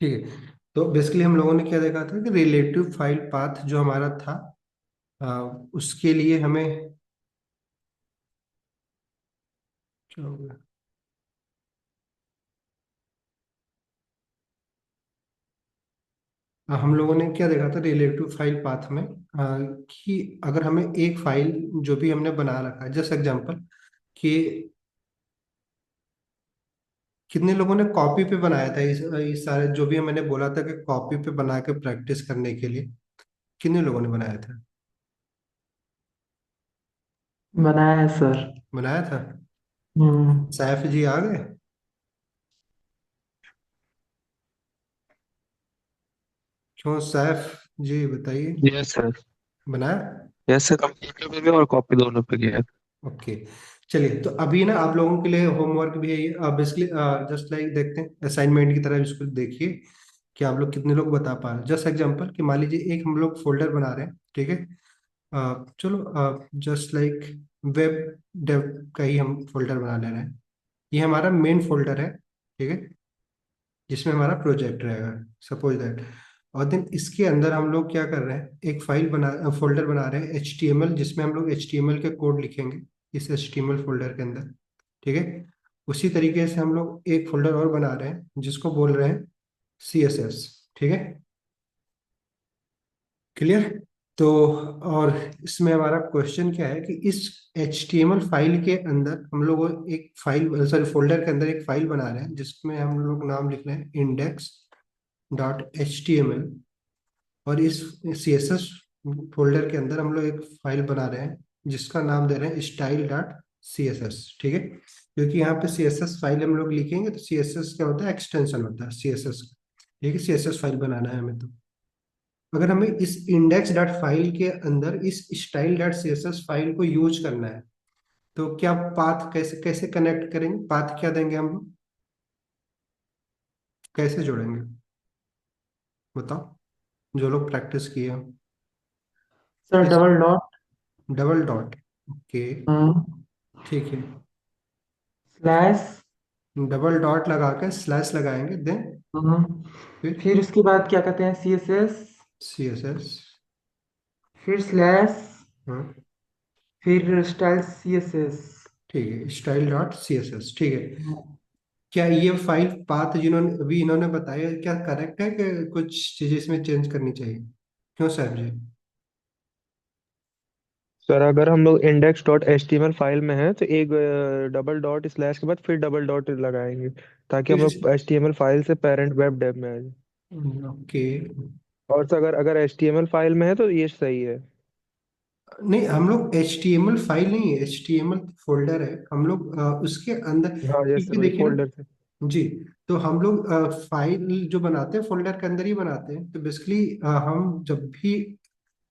ठीक है। तो बेसिकली हम लोगों ने क्या देखा था कि रिलेटिव फाइल पाथ जो हमारा था, उसके लिए हमें क्या हो गया। हम लोगों ने क्या देखा था रिलेटिव फाइल पाथ में, कि अगर हमें एक फाइल जो भी हमने बना रखा है, जैसे एग्जांपल कि कितने लोगों ने कॉपी पे बनाया था इस सारे जो भी मैंने बोला था कि कॉपी पे बना के प्रैक्टिस करने के लिए, कितने लोगों ने बनाया था? बनाया है सर। बनाया था। हम्म। सैफ जी आ गए? क्यों सैफ जी बताइए। Yes sir. बनाया। यस सर, कंप्यूटर पे भी और कॉपी दोनों पे किया। ओके। चलिए, तो अभी ना आप लोगों के लिए होमवर्क भी है ये, बेसिकली जस्ट लाइक देखते हैं असाइनमेंट की तरह इसको देखिए कि आप लोग कितने लोग बता पा रहे हैं। जस्ट एग्जांपल कि मान लीजिए एक हम लोग फोल्डर बना रहे हैं, ठीक है। चलो जस्ट लाइक वेब डेव का ही हम फोल्डर बना ले रहे हैं। ये हमारा मेन फोल्डर है, ठीक है, जिसमें हमारा प्रोजेक्ट रहेगा, सपोज दैट। और देन इसके अंदर हम लोग क्या कर रहे हैं, एक फाइल बना फोल्डर बना रहे हैं HTML, जिसमें हम लोग HTML के कोड लिखेंगे इस HTML फोल्डर के अंदर, ठीक है। उसी तरीके से हम लोग एक फोल्डर और बना रहे हैं जिसको बोल रहे हैं CSS, ठीक है। क्लियर? तो और इसमें हमारा क्वेश्चन क्या है कि इस HTML फाइल के अंदर हम लोग एक फाइल, सॉरी फोल्डर के अंदर एक फाइल बना रहे हैं जिसमें हम लोग नाम लिख रहे हैं index.html। और इस CSS फोल्डर के अंदर हम लोग एक फाइल बना रहे हैं जिसका नाम दे रहे हैं style.css, ठीक है। क्योंकि यहाँ पे CSS फाइल हम लोग लिखेंगे तो CSS क्या होता है, एक्सटेंशन होता है CSS का, ठीक है। CSS फाइल बनाना है हमें, तो अगर हमें इस इंडेक्स डॉट फाइल के अंदर इस स्टाइल डॉट CSS फाइल को यूज करना है, तो क्या पाथ कैसे कैसे कनेक्ट करेंगे, पाथ क्या देंगे हम लोग, कैसे जोड़ेंगे, बताओ जो लोग प्रैक्टिस किए हो। सर किस? Double dot. Double dot. Okay. Hmm. ठीक है। स्लैश। डबल डॉट लगा के स्लैश लगाएंगे, देन हम्म। फिर फिर उसके बाद क्या कहते हैं, CSS। CSS। फिर स्लैश। हाँ। फिर स्टाइल CSS। ठीक है, स्टाइल डॉट CSS, ठीक है। क्या ये फाइल पाथ जिन्होंने अभी इन्होंने बताया क्या करेक्ट है कि कुछ चीजें इसमें चेंज करनी चाहिए? क्यों सर जी? सर अगर हम लोग index dot H T M L file में है तो एक डबल डॉट स्लैश के बाद फिर डबल डॉट लगाएंगे, ताकि हम फिर लोग H T M L file से पेरेंट वेब डेव में आ जाए। ओके। और तो अगर अगर H T M L file में है तो ये सही है। नहीं, हम लोग HTML फाइल नहीं है, HTML फोल्डर है हम लोग, उसके अंदर, हाँ जैसे क्योंकि वही देखिए ना फोल्डर से। जी, तो हम लोग फाइल जो बनाते हैं फोल्डर के अंदर ही बनाते हैं, तो बेसिकली हम जब भी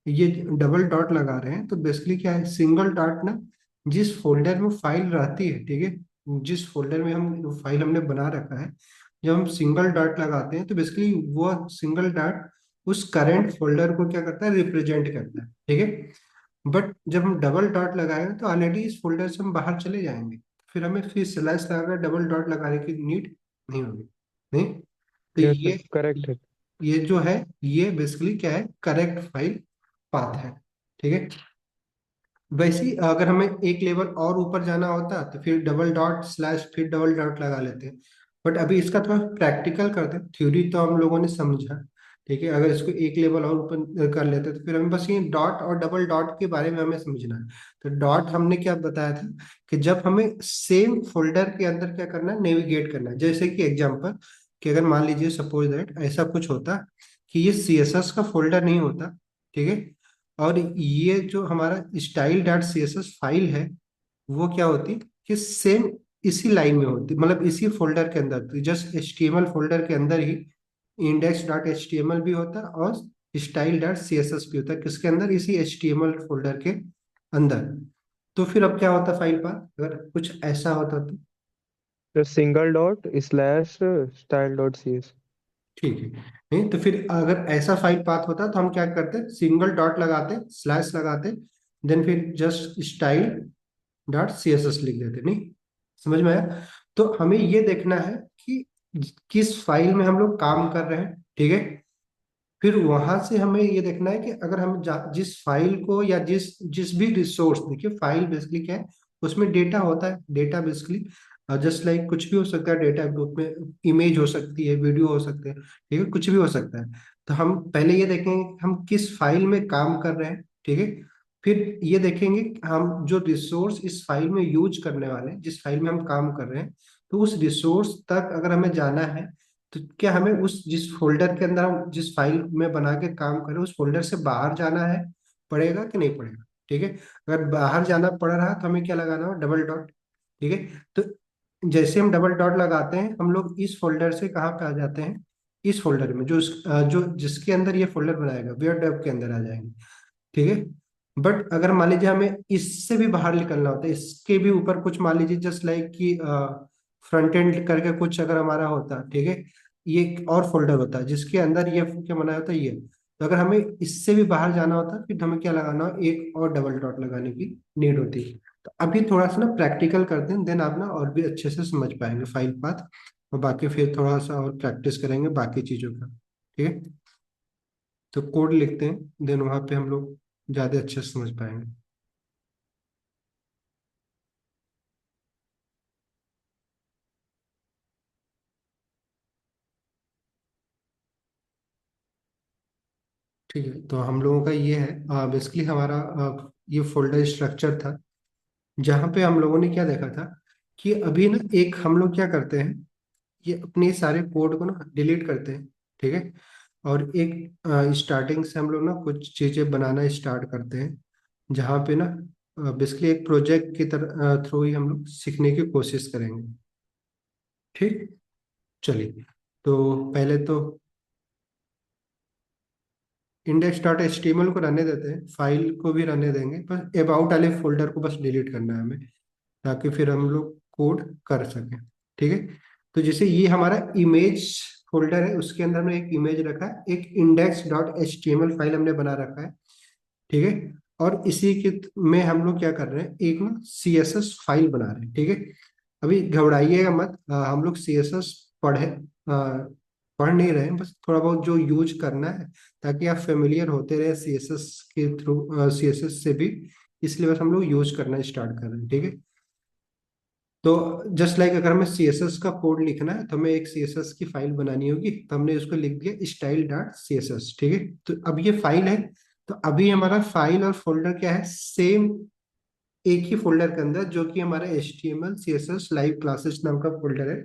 ये डबल डॉट लगा रहे हैं तो बेसिकली क्या है, सिंगल डॉट ना जिस फोल्डर में फाइल रहती है, ठीक है, जिस फोल्डर में हम फाइल हमने बना रखा है, जब हम सिंगल डॉट लगाते हैं तो बेसिकली वो सिंगल डॉट उस करंट फोल्डर को क्या करता है, रिप्रेजेंट करता है, ठीक है। बट जब हम डबल डॉट लगाएंगे तो ऑलरेडी इस फोल्डर से हम बाहर चले जाएंगे, फिर हमें फिर स्लैश लगाकर डबल डॉट लगाने की नीड नहीं होगी, नहीं। तो यस सर करेक्ट है। ये जो है, ये बेसिकली क्या है, करेक्ट फाइल पाथ है, ठीक है। वैसे ही अगर हमें एक लेवल और ऊपर जाना होता तो फिर डबल डॉट स्लैश फिर डबल डॉट लगा लेते हैं। बट अभी इसका थोड़ा प्रैक्टिकल करते हैं, थ्योरी तो हम लोगों ने समझा, ठीक है। अगर इसको एक लेवल और ऊपर कर लेते तो फिर हमें बस ये डॉट और डबल डॉट के बारे में हमें समझना है। तो डॉट हमने क्या बताया था कि जब हमें सेम फोल्डर के अंदर क्या करना है, नेविगेट करना है। जैसे कि एग्जाम्पल कि अगर मान लीजिए सपोज दैट ऐसा कुछ होता कि ये CSS का फोल्डर नहीं होता, ठीक है, और ये जो हमारा स्टाइल डॉट CSS फाइल है वो क्या होती कि सेम इसी लाइन में होती, मतलब इसी फोल्डर के अंदर, जस्ट HTML फोल्डर के अंदर ही index.html भी होता और style.css भी होता है, किसके अंदर, इसी HTML फोल्डर के अंदर। तो फिर अब क्या होता फाइल पाथ, अगर कुछ ऐसा होता तो? तो single dot slash style dot C S. ठीक है। नहीं तो फिर अगर ऐसा फाइल पाथ होता तो हम क्या करते, सिंगल डॉट लगाते, स्लैश लगाते, देन फिर जस्ट स्टाइल डॉट CSS लिख देते, नहीं? समझ में आया? तो हमें ये देखना है कि किस फाइल में हम लोग काम कर रहे हैं, ठीक है। फिर वहां से हमें ये देखना है कि अगर हम जिस फाइल को या जिस जिस भी रिसोर्स, देखिए फाइल बेसिकली क्या है, उसमें डेटा होता है। डेटा बेसिकली जस्ट लाइक कुछ भी हो सकता है डेटा ग्रुप में, इमेज हो सकती है, वीडियो हो सकते हैं, ठीक है, कुछ भी हो सकता है। तो हम पहले ये देखेंगे कि हम किस फाइल में काम कर रहे हैं, ठीक है। फिर ये देखेंगे कि हम जो रिसोर्स इस फाइल में यूज करने वाले हैं, जिस फाइल में हम काम कर रहे हैं, तो उस रिसोर्स तक अगर हमें जाना है, तो क्या हमें उस जिस फोल्डर के अंदर हम जिस फाइल में बना के काम करें उस फोल्डर से बाहर जाना है, पड़ेगा कि नहीं पड़ेगा, ठीक है। अगर बाहर जाना पड़ रहा है तो हमें क्या लगाना हो, डबल डॉट, ठीक है। तो जैसे हम डबल डॉट लगाते हैं, हम लोग इस फोल्डर से कहाँ पे आ जाते हैं, इस फोल्डर में, जो जिसके अंदर ये फोल्डर बनाएगा वेयर डेव के अंदर आ जाएंगे, ठीक है। बट अगर मान लीजिए हमें इससे भी बाहर निकलना होता है, इसके भी ऊपर कुछ मान लीजिए जस्ट लाइक कि फ्रंट एंड करके कुछ अगर हमारा होता, ठीक है, ये एक और फोल्डर होता है जिसके अंदर ये क्या बनाया होता है ये। तो अगर हमें इससे भी बाहर जाना होता है, फिर हमें क्या लगाना हो, एक और डबल डॉट लगाने की नीड होती है। तो अभी थोड़ा सा ना प्रैक्टिकल करते हैं, देन आप ना और भी अच्छे से समझ पाएंगे फाइल पाथ। और बाकी फिर थोड़ा सा और प्रैक्टिस करेंगे बाकी चीज़ों का, ठीक है। तो कोड लिखते हैं, देन वहाँ पे हम लोग ज़्यादा अच्छे से समझ पाएंगे। ठीक है, तो हम लोगों का ये है बेसिकली हमारा ये फोल्डर स्ट्रक्चर था, जहाँ पे हम लोगों ने क्या देखा था कि अभी ना एक हम लोग क्या करते हैं, ये अपने सारे कोड को ना डिलीट करते हैं, ठीक है। और एक स्टार्टिंग से हम लोग ना कुछ चीज़ें बनाना स्टार्ट करते हैं, जहाँ पे ना बेसिकली एक प्रोजेक्ट की तरह थ्रू ही हम लोग सीखने की कोशिश करेंगे, ठीक। चलिए, तो पहले तो index dot H T M L को रहने देते हैं, फाइल को भी रहने देंगे, बस अबाउट वाले फोल्डर को बस डिलीट करना है हमें, ताकि फिर हम लोग कोड कर सकें, ठीक है। तो जैसे ये हमारा इमेज फोल्डर है, उसके अंदर हमने एक इमेज रखा है, एक index dot H T M L file हमने बना रखा है, ठीक है। और इसी के में हम लोग क्या कर रहे हैं, एक ना सी एस एस फाइल बना रहे हैं, ठीक है। अभी घबराइएगा मत, हम लोग सी एस एस पढ़ नहीं रहे हैं, बस थोड़ा बहुत जो यूज करना है, ताकि आप फेमिलियर होते रहे सी एस एस के थ्रू, सी एस एस से भी, इसलिए बस हम लोग यूज करना स्टार्ट कर रहे हैं, ठीक है। तो जस्ट लाइक अगर हमें सी एस एस का कोड लिखना है, तो हमें एक सी एस एस की फाइल बनानी होगी, तो हमने उसको लिख दिया style dot C S S, ठीक है। तो अब ये फाइल है, तो अभी हमारा फाइल और फोल्डर क्या है, सेम एक ही फोल्डर के अंदर, जो कि हमारा H T M L C S S live classes नाम का फोल्डर है।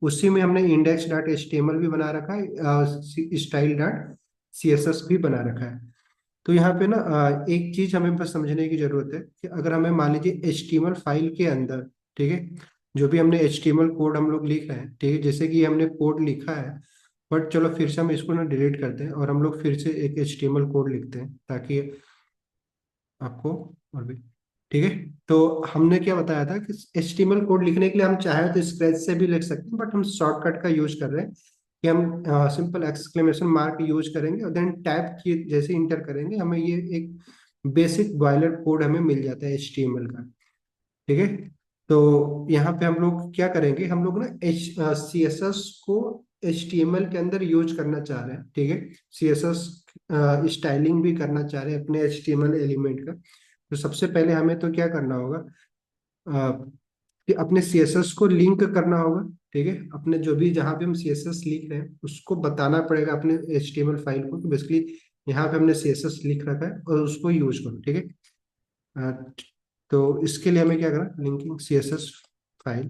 उसी में हमने index dot H T M L भी बना रखा है, style dot C S S भी बना रखा है। तो यहाँ पे ना एक चीज हमें बस समझने की जरूरत है कि अगर हमें मान लीजिए H T M L file के अंदर, ठीक है, जो भी हमने H T M L code हम लोग लिख रहे हैं, ठीक है, जैसे कि हमने कोड लिखा है, बट चलो फिर से हम इसको ना डिलीट करते हैं और हम लोग फिर से एक H T M L code लिखते हैं, ताकि आपको और भी, ठीक है। तो हमने क्या बताया था कि HTML कोड लिखने के लिए हम चाहे तो स्क्रैच से भी लिख सकते हैं, बट हम शॉर्टकट का यूज कर रहे हैं कि हम सिंपल एक्सक्लेमेशन मार्क यूज करेंगे और देन टैब की जैसे इंटर करेंगे, हमें ये एक बेसिक बॉयलर कोड हमें मिल जाता है HTML का, ठीक है। तो यहाँ पे हम लोग क्या करेंगे, हम लोग ना सी एस एस को HTML के अंदर यूज करना चाह रहे हैं, ठीक है। सी एस एस स्टाइलिंग भी करना चाह रहे हैं अपने HTML एलिमेंट का। तो सबसे पहले हमें तो क्या करना होगा, अ, कि अपने CSS को लिंक करना होगा, ठीक है। अपने जो भी जहाँ पे हम CSS लिख रहे हैं उसको बताना पड़ेगा अपने HTML फाइल को, कि बेसिकली यहाँ पे हमने CSS लिख रखा है और उसको यूज करो, ठीक है। अ, तो इसके लिए हमें क्या करना, लिंकिंग CSS फाइल,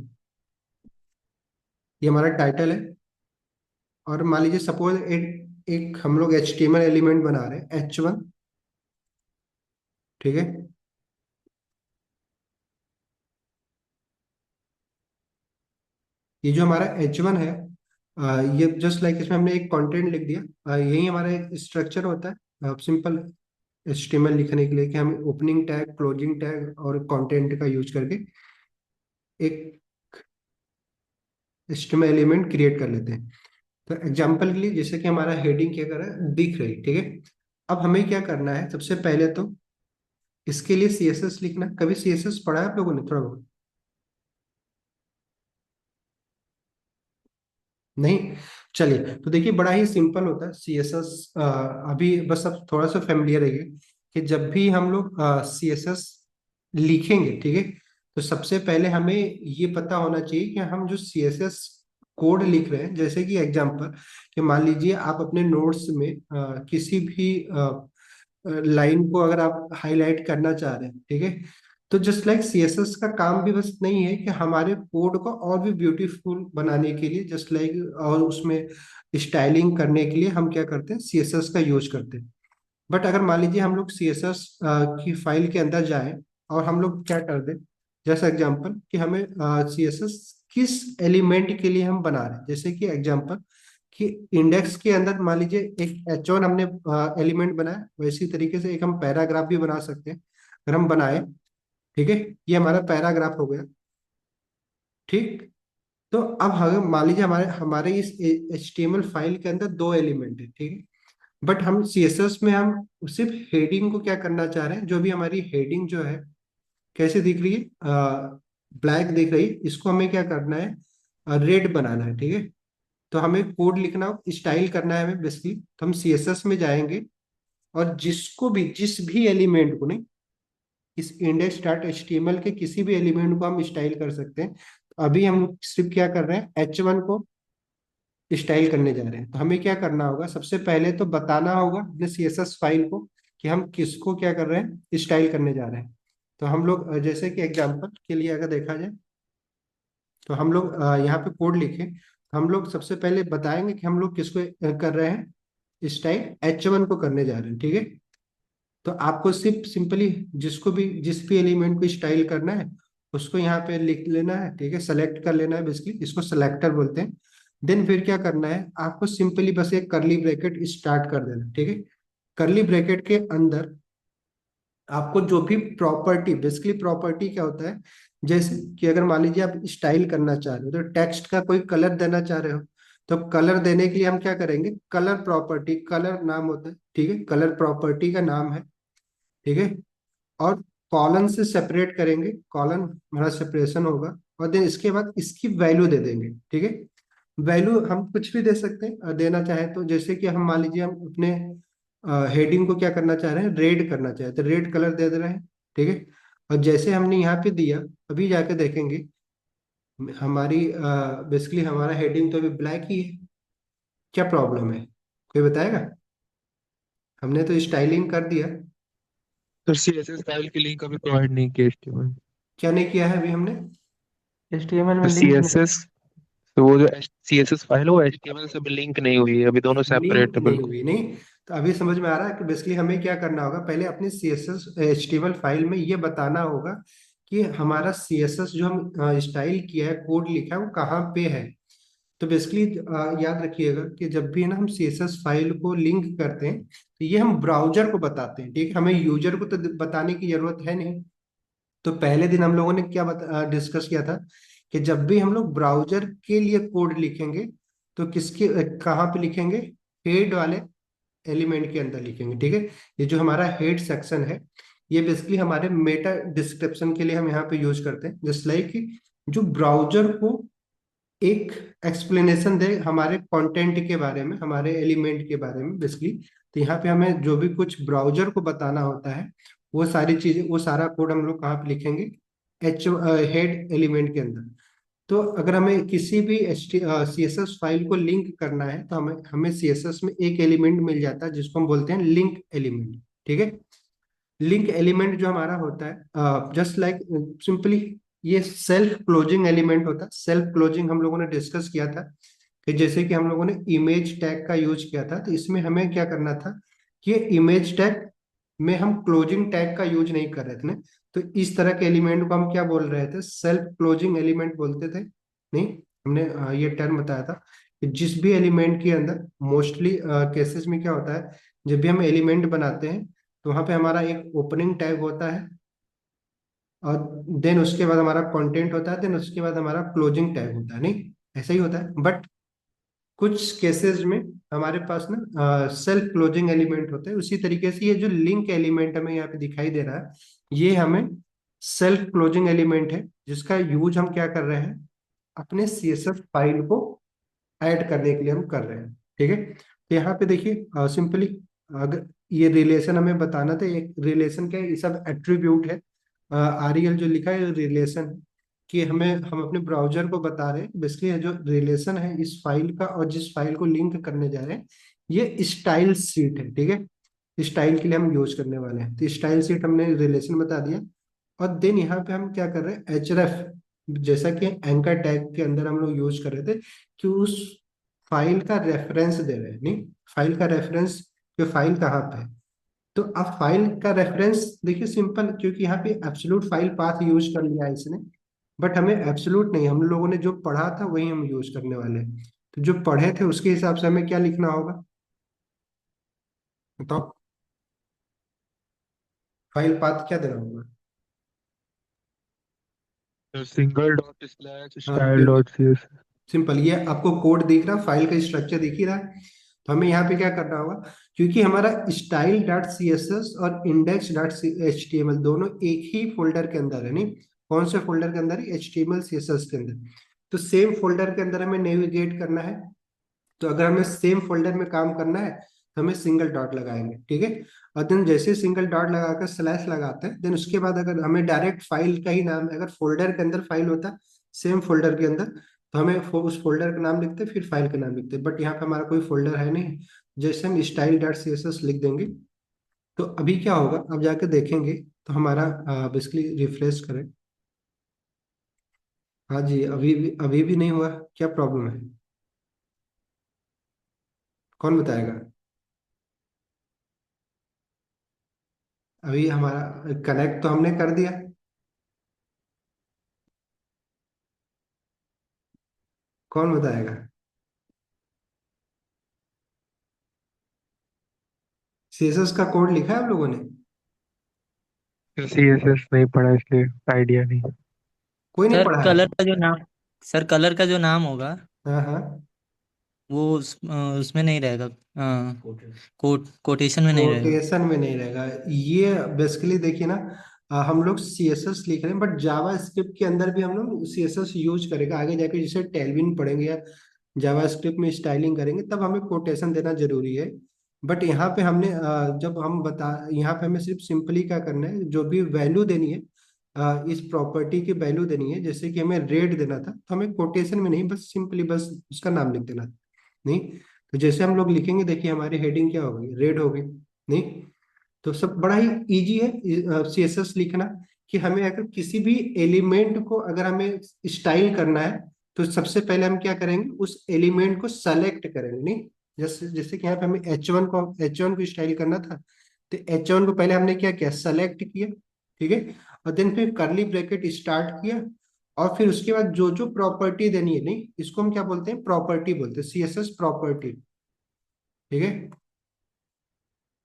ये हमारा टाइटल है। और मान लीजिए सपोज एक हम लोग HTML एलिमेंट बना रहे हैं H1, ठीक है। ये जो हमारा H1 है, ये जस्ट लाइक इसमें हमने एक कंटेंट लिख दिया, यही हमारा एक स्ट्रक्चर होता है सिंपल HTML लिखने के लिए, कि हम ओपनिंग टैग, क्लोजिंग टैग और कंटेंट का यूज करके एक HTML एलिमेंट क्रिएट कर लेते हैं। तो एग्जांपल के लिए जैसे कि हमारा हेडिंग क्या कर रहा है, दिख रही, ठीक है। अब हमें क्या करना है, सबसे पहले तो इसके लिए CSS लिखना, कभी CSS पढ़ा है आप लोगों ने थोड़ा बहुत। नहीं। चलिए, तो देखिए बड़ा ही सिंपल होता है CSS। अभी बस अब थोड़ा सा फेमिलियर रहिए कि जब भी हम लोग CSS लिखेंगे, ठीक है, तो सबसे पहले हमें ये पता होना चाहिए कि हम जो CSS कोड लिख रहे हैं, जैसे कि एग्जांपल कि मान लीजिए आप अपने नोट्स में किसी भी लाइन को अगर आप हाईलाइट करना चाह रहे हैं, ठीक है, तो जस्ट लाइक CSS का काम भी बस नहीं है कि हमारे कोड को और भी ब्यूटीफुल बनाने के लिए, जस्ट लाइक और उसमें स्टाइलिंग करने के लिए हम क्या करते हैं, CSS का यूज करते हैं। बट अगर मान लीजिए हम लोग CSS की फाइल के अंदर जाएं और हम लोग क्या कर दें, जैसे एग्जांपल कि हमें CSS किस एलिमेंट के लिए हम बना रहे हैं, जैसे कि एग्जांपल कि इंडेक्स के अंदर मान लीजिए एक H1 हमने एलिमेंट बनाया, वैसी तरीके से एक हम पैराग्राफ भी बना सकते हैं अगर हम बनाए, ठीक है। ये हमारा पैराग्राफ हो गया, ठीक। तो अब हम मान लीजिए हमारे हमारे इस HTML फाइल के अंदर दो एलिमेंट है, ठीक है। बट हम CSS में हम सिर्फ हेडिंग को क्या करना चाह रहे हैं, जो भी हमारी हेडिंग जो है कैसे दिख रही है, ब्लैक दिख रही है, इसको हमें क्या करना है, रेड बनाना है, ठीक है। तो हमें कोड लिखना, स्टाइल करना है हमें बेसिकली, तो हम CSS में जाएंगे और जिसको भी जिस भी एलिमेंट को, नहीं, इस index.html के किसी भी एलिमेंट को हम स्टाइल कर सकते हैं। तो अभी हम सिर्फ क्या कर रहे हैं, H1 को स्टाइल करने जा रहे हैं। तो हमें क्या करना होगा, सबसे पहले तो बताना होगा अपने CSS फाइल को कि हम किसको क्या कर रहे हैं, स्टाइल करने जा रहे हैं। तो हम लोग जैसे कि एग्जांपल के लिए अगर देखा जाए, तो हम लोग यहाँ पे कोड लिखें, तो हम लोग सबसे पहले बताएंगे कि हम लोग किसको कर रहे हैं, स्टाइल H1 को करने जा रहे हैं, ठीक है। तो आपको सिर्फ सिंपली जिसको भी जिस भी एलिमेंट को स्टाइल करना है उसको यहाँ पे लिख लेना है, ठीक है, सेलेक्ट कर लेना है, बेसिकली इसको सेलेक्टर बोलते हैं। देन फिर क्या करना है, आपको सिंपली बस एक करली ब्रैकेट स्टार्ट कर देना, ठीक है। करली ब्रैकेट के अंदर आपको जो भी प्रॉपर्टी, बेसिकली प्रॉपर्टी क्या होता है, जैसे कि अगर मान लीजिए आप स्टाइल करना चाह रहे हो, तो टेक्स्ट का कोई कलर देना चाह रहे हो, तो कलर देने के लिए हम क्या करेंगे, कलर प्रॉपर्टी, कलर नाम होता है, ठीक है, कलर प्रॉपर्टी का नाम है, ठीक है। और कॉलन से सेपरेट करेंगे, कॉलन हमारा सेपरेशन होगा, और देन इसके बाद इसकी वैल्यू दे देंगे, ठीक है। वैल्यू हम कुछ भी दे सकते हैं देना चाहे तो, जैसे कि हम मान लीजिए हम अपने हेडिंग को क्या करना चाह रहे हैं, रेड करना चाहे तो रेड कलर दे रहे हैं, ठीक है। और जैसे हमने यहाँ पे दिया, अभी जाके देखेंगे हमारी बेसिकली हमारा हेडिंग तो अभी ब्लैक ही है, क्या प्रॉब्लम है, कोई बताएगा। हमने तो स्टाइलिंग कर दिया। तो CSS फाइल की लिंक अभी प्रोवाइड नहीं की HTML। क्या नहीं किया है अभी हमने, HTML में तो लिंक नहीं। CSS, तो वो जो CSS फाइल है वो HTML से भी लिंक नहीं हुई है, अभी दोनों लिंक सेपरेट है नहीं बिल्कुल। हुई, नहीं। तो अभी समझ में आ रहा है कि बेसिकली हमें क्या करना होगा, पहले अपने CSS HTML फाइल में ये बताना होगा कि हमारा CSS जो हम स्टाइल किया है, कोड लिखा है, वो कहाँ पे है। तो बेसिकली याद रखिएगा कि जब भी ना हम CSS फाइल को लिंक करते हैं, तो ये हम ब्राउजर को बताते हैं, ठीक है, हमें यूजर को तो बताने की जरूरत है नहीं। तो पहले दिन हम लोगों ने क्या डिस्कस किया था कि जब भी हम लोग ब्राउजर के लिए कोड लिखेंगे, तो किसके कहाँ पे लिखेंगे, हेड वाले एलिमेंट के अंदर लिखेंगे, ठीक है। ये जो हमारा हेड सेक्शन है, ये बेसिकली हमारे मेटा डिस्क्रिप्शन के लिए हम यहाँ पे यूज करते हैं, जस्ट लाइक जो ब्राउजर को एक एक्सप्लेनेशन दे हमारे कंटेंट के बारे में, हमारे एलिमेंट के बारे में बेसिकली। तो यहाँ पे हमें जो भी कुछ ब्राउजर को बताना होता है, वो सारी चीजें, वो सारा कोड हम लोग कहाँ पे लिखेंगे, एच हेड एलिमेंट के अंदर। तो अगर हमें किसी भी CSS फाइल को लिंक करना है, तो हमें हमें CSS में एक एलिमेंट मिल जाता है जिसको हम बोलते हैं लिंक एलिमेंट, ठीक है। लिंक एलिमेंट जो हमारा होता है, जस्ट लाइक सिंपली ये सेल्फ क्लोजिंग एलिमेंट होता है। सेल्फ क्लोजिंग हम लोगों ने डिस्कस किया था कि जैसे कि हम लोगों ने इमेज टैग का यूज किया था, तो इसमें हमें क्या करना था कि इमेज टैग में हम क्लोजिंग टैग का यूज नहीं कर रहे थे ना। तो इस तरह के एलिमेंट को हम क्या बोल रहे थे, सेल्फ क्लोजिंग एलिमेंट बोलते थे, नहीं। हमने ये टर्म बताया था कि जिस भी एलिमेंट के अंदर, मोस्टली केसेस में क्या होता है, जब भी हम एलिमेंट बनाते हैं, तो वहां पे हमारा एक ओपनिंग टैग होता है, और देन उसके बाद हमारा कंटेंट होता है, देन उसके बाद हमारा क्लोजिंग टैग होता है, नहीं, ऐसा ही होता है। बट कुछ केसेस में हमारे पास ना सेल्फ क्लोजिंग एलिमेंट होते हैं। उसी तरीके से ये जो लिंक एलिमेंट हमें यहाँ पे दिखाई दे रहा है, ये हमें सेल्फ क्लोजिंग एलिमेंट है, जिसका यूज हम क्या कर रहे हैं, अपने CSS फाइल को ऐड करने के लिए हम कर रहे हैं। ठीक है, तो यहाँ पे देखिए सिंपली, अगर ये रिलेशन हमें बताना था, एक रिलेशन क्या है, ये सब एट्रीब्यूट है। आरईएल जो लिखा है रिलेशन, कि हम अपने ब्राउजर को बता रहे हैं बेसिकली जो रिलेशन है इस फाइल का, और जिस फाइल को लिंक करने जा रहे हैं ये स्टाइल शीट है। ठीक है, स्टाइल के लिए हम यूज करने वाले हैं, तो स्टाइल शीट हमने रिलेशन बता दिया। और देन यहाँ पे हम क्या कर रहे हैं, एचरेफ, जैसा कि एंकर टैग के अंदर हम लोग यूज कर रहे थे, कि उस फाइल का रेफरेंस दे रहे हैं, नहीं फाइल का रेफरेंस, कि फाइल कहाँ पे है। तो अब फाइल का रेफरेंस देखिए सिंपल, क्योंकि यहाँ पे एब्सोल्यूट फाइल पाथ यूज कर लिया है इसने, बट हमें एब्सोल्यूट नहीं, हम लोगों ने जो पढ़ा था वही हम यूज करने वाले हैं। तो जो पढ़े थे उसके हिसाब से हमें क्या लिखना होगा, बताओ, फाइल पाथ क्या देना होगा। सिंगल डॉट स्लैश हाँ स्टाइल बिल्कुल डॉट सी एस। सिंपल, ये आपको कोड दिख रहा, फाइल का स्ट्रक्चर दिख ही रहा है। तो हमें यहाँ पे क्या करना होगा, क्योंकि हमारा style dot C S S और index dot H T M L दोनों एक ही फोल्डर के अंदर है, नहीं कौन से फोल्डर के अंदर है, H T M L C S S के अंदर। तो सेम फोल्डर के अंदर हमें नेविगेट करना है। तो अगर हमें सेम फोल्डर में काम करना है तो हमें सिंगल डॉट लगाएंगे। ठीक है, और देन जैसे सिंगल डॉट लगाकर स्लैश लगाते हैं, देन उसके बाद अगर हमें डायरेक्ट फाइल का ही नाम, अगर फोल्डर के अंदर फाइल होता सेम फोल्डर के अंदर, तो हमें उस फोल्डर का नाम लिखते फिर फाइल का नाम लिखते, बट यहाँ पे हमारा कोई फोल्डर है नहीं। जैसे हम style dot C S S लिख देंगे, तो अभी क्या होगा, अब जाके देखेंगे, तो हमारा बेसिकली रिफ्रेश करें। हाँ जी, अभी भी नहीं हुआ, क्या प्रॉब्लम है, कौन बताएगा। अभी हमारा कनेक्ट तो हमने कर दिया, कौन बताएगा। सीएसएस का कोड लिखा है आप लोगों ने। सी एस एस नहीं पढ़ा इसलिए आइडिया नहीं। कोई नहीं सर पढ़ा है। कलर का जो नाम सर कलर का जो नाम होगा हाँ हाँ, वो उसमें नहीं रहेगा। कोटेशन में नहीं रहेगा। कोटेशन में नहीं रहेगा। ये बेसिकली देखिए ना, हम लोग सीएसएस लिख रहे हैं, बट जावा स्क्रिप्ट के अंदर भी हम लोग सीएसएस यूज करेगा आगे जाके, जैसे टेलविन पढ़ेंगे या जावा स्क्रिप्ट में स्टाइलिंग करेंगे तब हमें कोटेशन देना जरूरी है। बट यहाँ पे हमने जब हम बता, यहाँ पे हमें सिर्फ सिंपली क्या करना है, जो भी वैल्यू देनी है, इस प्रॉपर्टी की वैल्यू देनी है, जैसे कि हमें रेट देना था, तो हमें कोटेशन में नहीं, बस सिंपली बस उसका नाम लिख देना था। नहीं, तो जैसे हम लोग लिखेंगे देखिए हमारी हेडिंग क्या होगी, रेड होगी। नहीं, तो सब बड़ा ही इजी है सीएसएस लिखना, कि हमें अगर किसी भी एलिमेंट को अगर हमें स्टाइल करना है, तो सबसे पहले हम क्या करेंगे, उस एलिमेंट को सेलेक्ट करेंगे। नहीं, जैसे जैसे कि यहाँ पे हमें एच वन को स्टाइल करना था, तो एच वन को पहले हमने क्या किया, सेलेक्ट किया। ठीक है, और देन फिर करली ब्रैकेट स्टार्ट किया, और फिर उसके बाद जो जो प्रॉपर्टी देनी है, नहीं इसको हम क्या बोलते हैं, प्रॉपर्टी बोलते हैं, सीएसएस प्रॉपर्टी। ठीक है,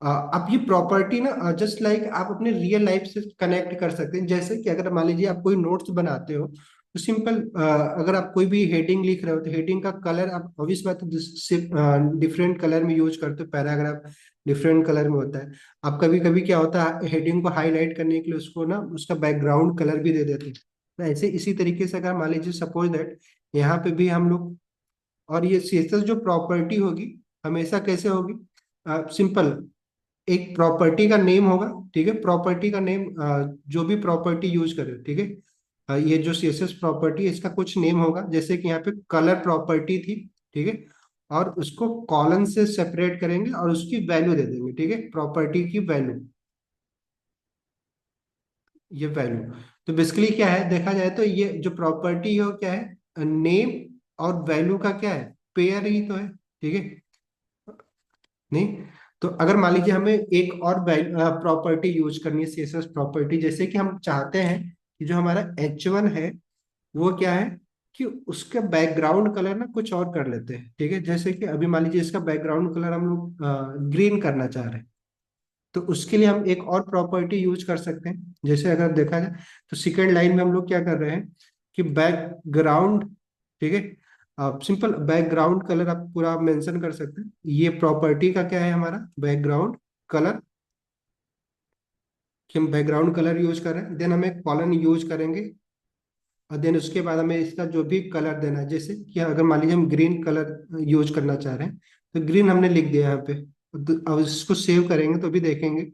अब ये प्रॉपर्टी ना जस्ट लाइक आप अपने रियल लाइफ से कनेक्ट कर सकते हैं। जैसे कि अगर मान लीजिए आप कोई नोट्स बनाते हो, तो सिंपल, अगर आप कोई भी हेडिंग लिख रहे हो तो हेडिंग का कलर आप ऑब्वियस बात है डिफरेंट कलर में यूज करते हो, पैराग्राफ डिफरेंट कलर में होता है। आप कभी कभी क्या होता है, हेडिंग को हाईलाइट करने के लिए उसको ना उसका बैकग्राउंड कलर भी दे देते हैं। तो ऐसे इसी तरीके से अगर मान लीजिए सपोज दैट यहाँ पे भी हम लोग, और ये सीएसएस जो प्रॉपर्टी होगी हमेशा कैसे होगी, सिंपल, एक प्रॉपर्टी का नेम होगा। ठीक है, प्रॉपर्टी का नेम, जो भी प्रॉपर्टी यूज करे, ठीक है, ये जो सीएसएस प्रॉपर्टी है इसका कुछ नेम होगा, जैसे कि यहाँ पे कलर प्रॉपर्टी थी। ठीक है, और उसको कॉलन से सेपरेट करेंगे और उसकी वैल्यू दे देंगे। ठीक है, प्रॉपर्टी की वैल्यू, ये वैल्यू। तो बेसिकली क्या है, देखा जाए तो ये जो प्रॉपर्टी है वो क्या है, नेम और वैल्यू का क्या है, पेयर ही तो है। ठीक है, नहीं, तो अगर मान लीजिए हमें एक और प्रॉपर्टी यूज करनी है, सीएसएस प्रॉपर्टी, जैसे कि हम चाहते हैं कि जो हमारा एच वन है वो क्या है, कि उसका बैकग्राउंड कलर ना कुछ और कर लेते हैं। ठीक है, जैसे कि अभी मान लीजिए इसका बैकग्राउंड कलर हम लोग ग्रीन करना चाह रहे हैं, तो उसके लिए हम एक और प्रॉपर्टी यूज कर सकते हैं। जैसे अगर देखा जाए तो सेकेंड लाइन में हम लोग क्या कर रहे हैं, कि बैकग्राउंड, ठीक है, आप सिंपल बैकग्राउंड कलर आप पूरा मेंशन कर सकते हैं। ये प्रॉपर्टी का क्या है, हमारा बैकग्राउंड कलर, कि हम बैकग्राउंड कलर यूज कर रहे हैं, देन हम एक कॉलन यूज करेंगे। और देन उसके बाद हमें इसका जो भी कलर देना है, जैसे कि अगर मान लीजिए हम ग्रीन कलर यूज करना चाह रहे हैं, तो ग्रीन हमने लिख दिया यहाँ पे। अब इसको सेव करेंगे तो भी देखेंगे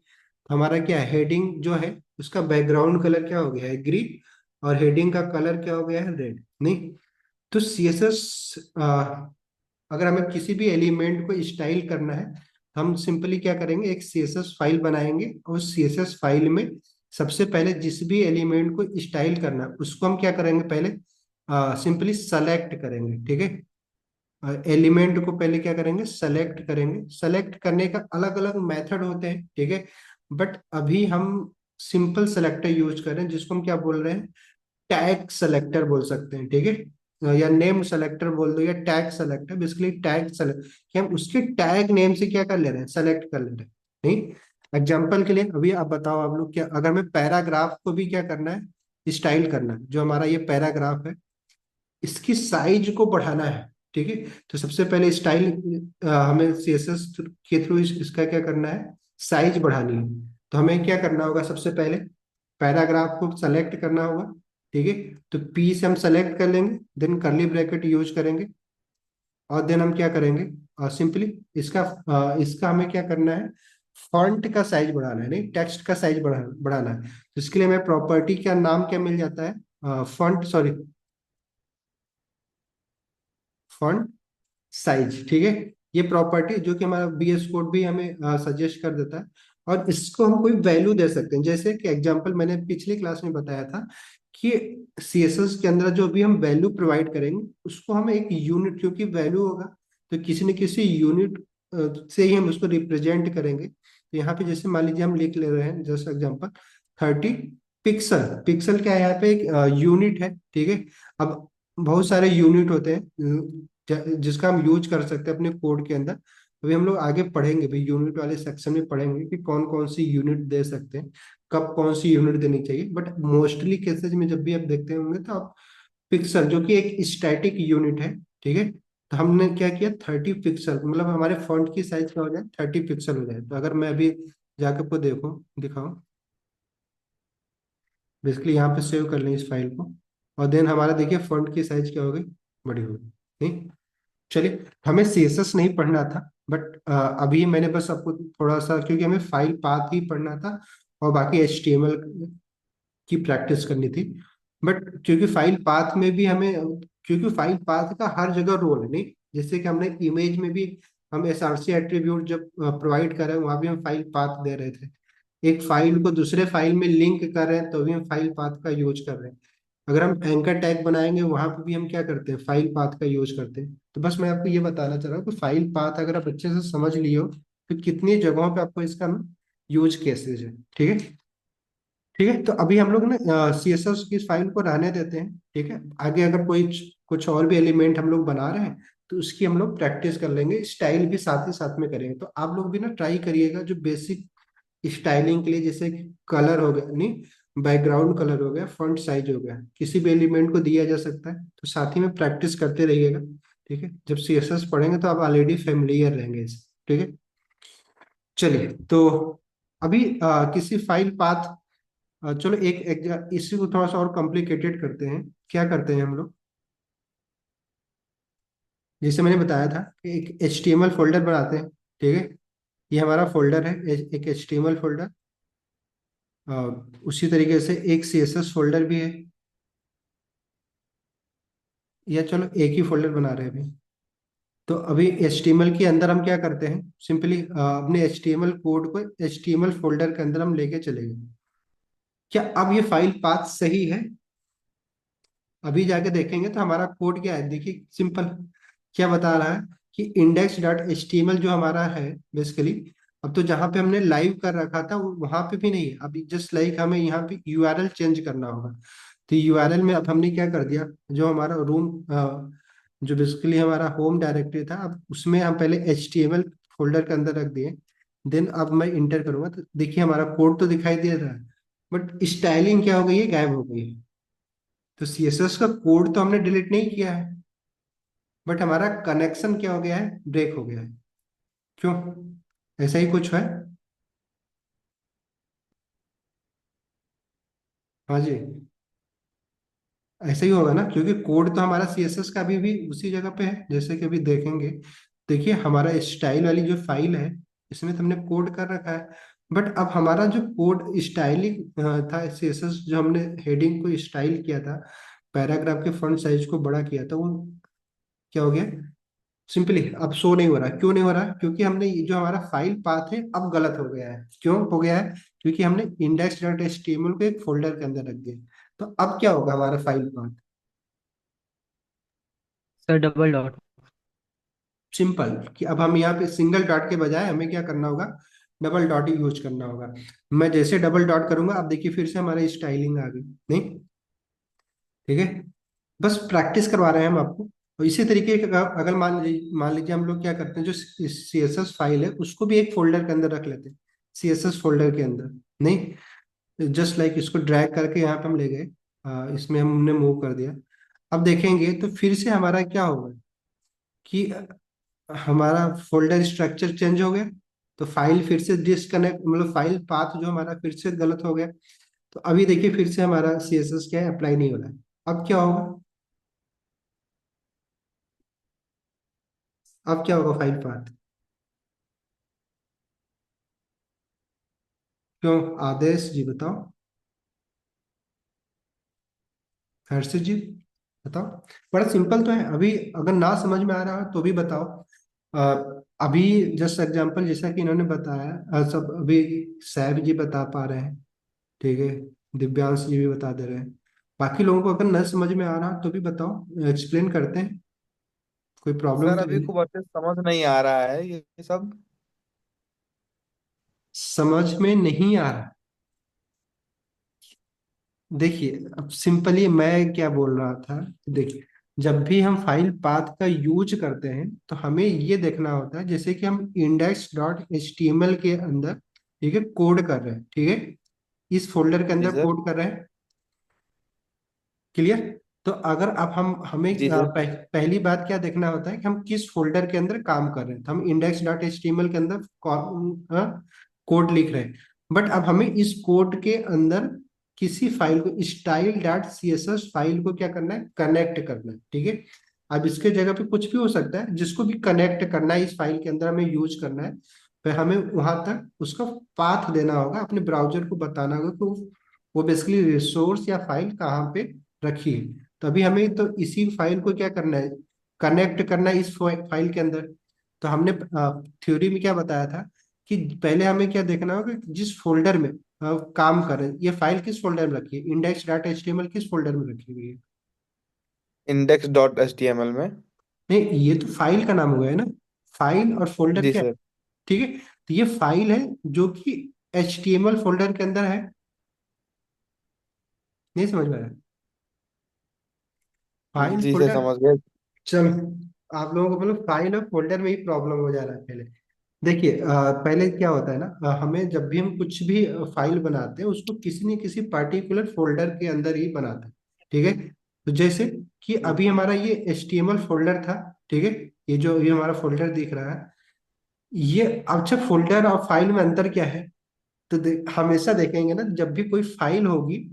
हमारा क्या हेडिंग जो है उसका बैकग्राउंड कलर क्या हो गया है, ग्रीन। और हेडिंग का कलर क्या हो गया है, रेड। नहीं, तो सीएसएस अगर हमें किसी भी एलिमेंट को स्टाइल करना है, हम सिंपली क्या करेंगे, एक सीएसएस फाइल बनाएंगे और उस सीएसएस फाइल में सबसे पहले जिस भी एलिमेंट को स्टाइल करना है उसको हम क्या करेंगे, पहले सिंपली सेलेक्ट करेंगे। ठीक है, एलिमेंट को पहले क्या करेंगे, सेलेक्ट करेंगे। सेलेक्ट करने का अलग अलग मेथड होते हैं, ठीक है, बट अभी हम सिंपल सेलेक्टर यूज कर रहे हैं जिसको हम क्या बोल रहे हैं, टैग सेलेक्टर बोल सकते हैं। ठीक है, या नेम सेलेक्टर बोल दो या tag selector, basically tag select कि हम उसके टैग नेम से क्या कर ले रहे हैं, सेलेक्ट कर ले रहे हैं। नहीं, एग्जाम्पल के लिए अभी आप बताओ, आप लोग क्या, अगर हमें पैराग्राफ को भी क्या करना है, स्टाइल करना है, जो हमारा ये पैराग्राफ है इसकी साइज को बढ़ाना है। ठीक है, तो सबसे पहले स्टाइल हमें सीएसएस के थ्रू इसका क्या करना है, साइज बढ़ानी है। तो हमें क्या करना होगा, सबसे पहले पैराग्राफ को सेलेक्ट करना होगा। ठीक है, तो पी से हम सेलेक्ट कर लेंगे, देन करली ब्रैकेट यूज करेंगे, और देन हम क्या करेंगे, सिंपली इसका हमें क्या करना है, फॉन्ट का साइज बढ़ाना है, नहीं टेक्स्ट का साइज बढ़ाना है। तो इसके लिए हमें प्रॉपर्टी का नाम क्या मिल जाता है, फॉन्ट, सॉरी, फॉन्ट साइज। ठीक है, ये प्रॉपर्टी जो कि हमारा बीएस कोड भी हमें सजेस्ट कर देता है। और इसको हम कोई वैल्यू दे सकते हैं, जैसे कि एग्जांपल मैंने पिछली क्लास में बताया था कि सीएसएस के अंदर जो भी हम वैल्यू प्रोवाइड करेंगे उसको हम एक यूनिट, क्योंकि वैल्यू होगा तो किसी न किसी यूनिट से ही हम उसको रिप्रेजेंट करेंगे। तो यहाँ पे जैसे मान लीजिए हम लिख ले रहे हैं जैसे एग्जांपल 30 पिक्सल। पिक्सल क्या है, यहाँ पे एक यूनिट है। ठीक है, अब बहुत सारे यूनिट होते हैं जिसका हम यूज कर सकते हैं अपने कोड के अंदर। अभी हम लोग आगे पढ़ेंगे भाई, यूनिट वाले सेक्शन में पढ़ेंगे कि कौन कौन सी यूनिट दे सकते हैं, कब कौन सी यूनिट देनी चाहिए। बट मोस्टली केसेज में जब भी आप देखते होंगे तो आप पिक्सल जो कि एक स्टैटिक यूनिट है, ठीक है, तो हमने क्या किया, 30 पिक्सल, मतलब हमारे फॉन्ट की साइज क्या हो जाए, 30 पिक्सल हो जाए। तो अगर मैं अभी जाकर आपको देखो दिखाऊं, बेसिकली यहाँ पे सेव कर लें इस फाइल को, और देन हमारा देखिए फॉन्ट की साइज क्या हो गई, बड़ी हो गई। नहीं, चलिए, हमें सीएसएस नहीं पढ़ना था, बट अभी मैंने बस आपको थोड़ा सा, क्योंकि हमें फाइल पाथ ही पढ़ना था और बाकी एचटीएमएल की प्रैक्टिस करनी थी। बट क्योंकि फाइल पाथ में भी हमें, क्योंकि फाइल पाथ का हर जगह रोल है, नहीं, जैसे कि हमने इमेज में भी हम एसआरसी एट्रीब्यूट जब प्रोवाइड कर रहे हैं वहां भी हम फाइल पाथ दे रहे थे। एक फाइल को दूसरे फाइल में लिंक कर रहे हैं तो भी हम फाइल पाथ का यूज कर रहे हैं। अगर हम एंकर टैग बनाएंगे वहां पे भी हम क्या करते हैं, फाइल पाथ का यूज करते हैं। तो बस मैं आपको ये बताना चाह रहा हूँ कि फाइल पाथ अगर आप अच्छे से समझ लिए हो तो कितनी जगहों पे आपको इसका यूज केसेज है। ठीक है, ठीक है, तो अभी हम लोग ना सीएसएस की फाइल को रहने देते हैं। ठीक है, आगे अगर कोई कुछ और भी एलिमेंट हम लोग बना रहे हैं तो उसकी हम लोग प्रैक्टिस कर लेंगे, स्टाइल भी साथ ही साथ में करेंगे। तो आप लोग भी ना ट्राई करिएगा जो बेसिक स्टाइलिंग के लिए, जैसे कलर हो गया, नहीं बैकग्राउंड कलर हो गया, फॉन्ट साइज हो गया, किसी भी एलिमेंट को दिया जा सकता है, तो साथ ही में प्रैक्टिस करते रहिएगा। ठीक है, जब सीएसएस पढ़ेंगे तो आप ऑलरेडी फेमिलियर रहेंगे इससे। ठीक है, चलिए, तो अभी किसी फाइल पाथ, चलो इसी को थोड़ा सा और कॉम्प्लिकेटेड करते हैं। क्या करते हैं हम लोग, जैसे मैंने बताया था कि एक एचटीएमएल फोल्डर बनाते हैं। ठीक है, ये हमारा फोल्डर है, एक एचटीएमएल फोल्डर। उसी तरीके से एक सीएसएस फोल्डर भी है, या चलो एक ही फोल्डर बना रहे हैं अभी। तो अभी एचटीएमएल के अंदर हम क्या करते हैं, सिंपली अपने एचटीएमएल कोड को एचटीएमएल फोल्डर के अंदर हम लेके चलेंगे। क्या अब ये फाइल पाथ सही है, अभी जाके देखेंगे तो हमारा कोड क्या है, देखिए सिंपल क्या बता रहा है कि index dot H T M L जो हमारा है बेसिकली, अब तो जहाँ पे हमने लाइव कर रखा था वहां पे भी नहीं है, अभी जस्ट लाइक हमें यहाँ पे यूआरएल चेंज करना होगा। तो यूआरएल में अब हमने क्या कर दिया, जो हमारा रूम, जो बेसिकली हमारा होम डायरेक्टरी था, अब उसमें हम पहले H T M L folder के अंदर रख दिए। देन अब मैं इंटर करूंगा तो देखिए हमारा कोड तो दिखाई दे रहा है, बट स्टाइलिंग क्या हो गई है, गायब हो गई है। तो सीएसएस का कोड तो हमने डिलीट नहीं किया है, बट हमारा कनेक्शन क्या हो गया है, ब्रेक हो गया है। क्यों, ऐसा ही कुछ है। हाँ जी, ऐसा ही होगा ना, क्योंकि कोड तो हमारा सीएसएस का भी उसी जगह पे है, जैसे कि अभी देखेंगे। देखिए हमारा स्टाइल वाली जो फाइल है, इसमें तो हमने कोड कर रखा है। बट अब हमारा जो कोड स्टाइलिंग था, सीएसएस जो हमने हेडिंग को स्टाइल किया था, पैराग्राफ के फॉन्ट साइज को बड़ा किया था, वो क्या हो गया, सिंपली अब शो नहीं हो रहा। क्यों नहीं हो रहा? क्योंकि हमने ये जो हमारा फाइल पाथ है अब गलत हो गया है। क्यों हो गया है? क्योंकि हमने इंडेक्स डॉट एचटीएमएल को एक फोल्डर के अंदर रख दिया। तो अब क्या होगा हमारा file path? Sir double dot. Simple, कि अब हम यहाँ पे सिंगल डॉट के बजाय हमें क्या करना होगा, डबल डॉट ही यूज करना होगा। मैं जैसे डबल डॉट करूंगा, अब देखिए फिर से हमारा स्टाइलिंग आ गई नहीं। ठीक है, बस प्रैक्टिस करवा रहे हैं हम आपको। और इसी तरीके का अगर मान लीजिए हम लोग क्या करते हैं, जो सीएसएस फाइल है उसको भी एक फोल्डर के अंदर रख लेते हैं, सीएसएस फोल्डर के अंदर नहीं। जस्ट लाइक इसको ड्रैग करके यहाँ पे हम ले गए, इसमें हमने मूव कर दिया। अब देखेंगे तो फिर से हमारा क्या होगा कि हमारा फोल्डर स्ट्रक्चर चेंज हो गया। तो फाइल फिर से डिसकनेक्ट, मतलब फाइल पाथ जो हमारा फिर से गलत हो गया। तो अभी देखिए फिर से हमारा सीएसएस क्या है, अप्लाई नहीं हो रहा है। अब क्या होगा? अब क्या होगा फाइल पाथ? क्यों? आदेश जी बताओ, हर्षित जी बताओ। बड़ा सिंपल तो है, अभी अगर ना समझ में आ रहा हो तो भी बताओ। अभी जस्ट एग्जांपल जैसा कि इन्होंने बताया, सब अभी सैब जी बता पा रहे हैं, ठीक है, दिव्यांश जी भी बता दे रहे हैं। बाकी लोगों को अगर न समझ में आ रहा तो भी बताओ, एक्सप्लेन करते हैं, कोई प्रॉब्लम सर तो अभी नहीं? खूब अच्छे से समझ नहीं आ रहा है ये सब। समझ में नहीं आ रहा? देखिए अब सिंपली मैं क्या बोल रहा था, देखिए जब भी हम फाइल पाथ का यूज करते हैं तो हमें ये देखना होता है, जैसे कि हम index dot H T M L के अंदर, ठीक है, कोड कर रहे हैं, ठीक है, इस फोल्डर के जी अंदर सर। कोड कर रहे हैं। क्लियर? तो अगर अब हम हमें जी सर। पहली बात क्या देखना होता है कि हम किस फोल्डर के अंदर काम कर रहे हैं। तो हम index dot H T M L के अंदर कोड लिख रहे हैं। बट अब हमें इस कोड के अंदर किसी फाइल को, style dot C S S file को क्या करना है, कनेक्ट करना है, ठीक है। अब इसके जगह पे कुछ भी हो सकता है, जिसको भी कनेक्ट करना है इस फाइल के अंदर हमें यूज करना है। फिर हमें वहां तक उसका पाथ देना होगा, अपने ब्राउजर को बताना होगा कि वो बेसिकली रिसोर्स या फाइल कहाँ पे रखी है। तो अभी हमें तो इसी फाइल को क्या करना है, कनेक्ट करना है इस फाइल के अंदर। तो हमने थ्योरी में क्या बताया था कि पहले हमें क्या देखना होगा कि जिस फोल्डर में काम कर रहे हैं, ये फाइल किस फोल्डर में रखी है, index dot H T M L किस फोल्डर में रखी हुई है। Index dot H T M L में। नहीं, ये तो फाइल का नाम हो गया है ना, फाइल और फोल्डर जी क्या है, सर। ठीक है। तो ये फाइल है जो कि H T M L folder के अंदर है। नहीं समझ में आया? फाइल जी सर फोल्डर, समझ गए। चल आप लोगों को मतलब फाइल और फोल्डर में ही प्रॉब्लम हो जा रहा है पहले। देखिए पहले क्या होता है ना, हमें जब भी हम कुछ भी फाइल बनाते हैं उसको किसी न किसी पर्टिकुलर फोल्डर के अंदर ही बनाते हैं, ठीक है। तो जैसे कि अभी हमारा ये HTML फोल्डर था, ठीक है, ये हमारा फोल्डर दिख रहा है। ये अच्छा, फोल्डर और फाइल में अंतर क्या है? तो हमेशा देखेंगे ना, जब भी कोई फाइल होगी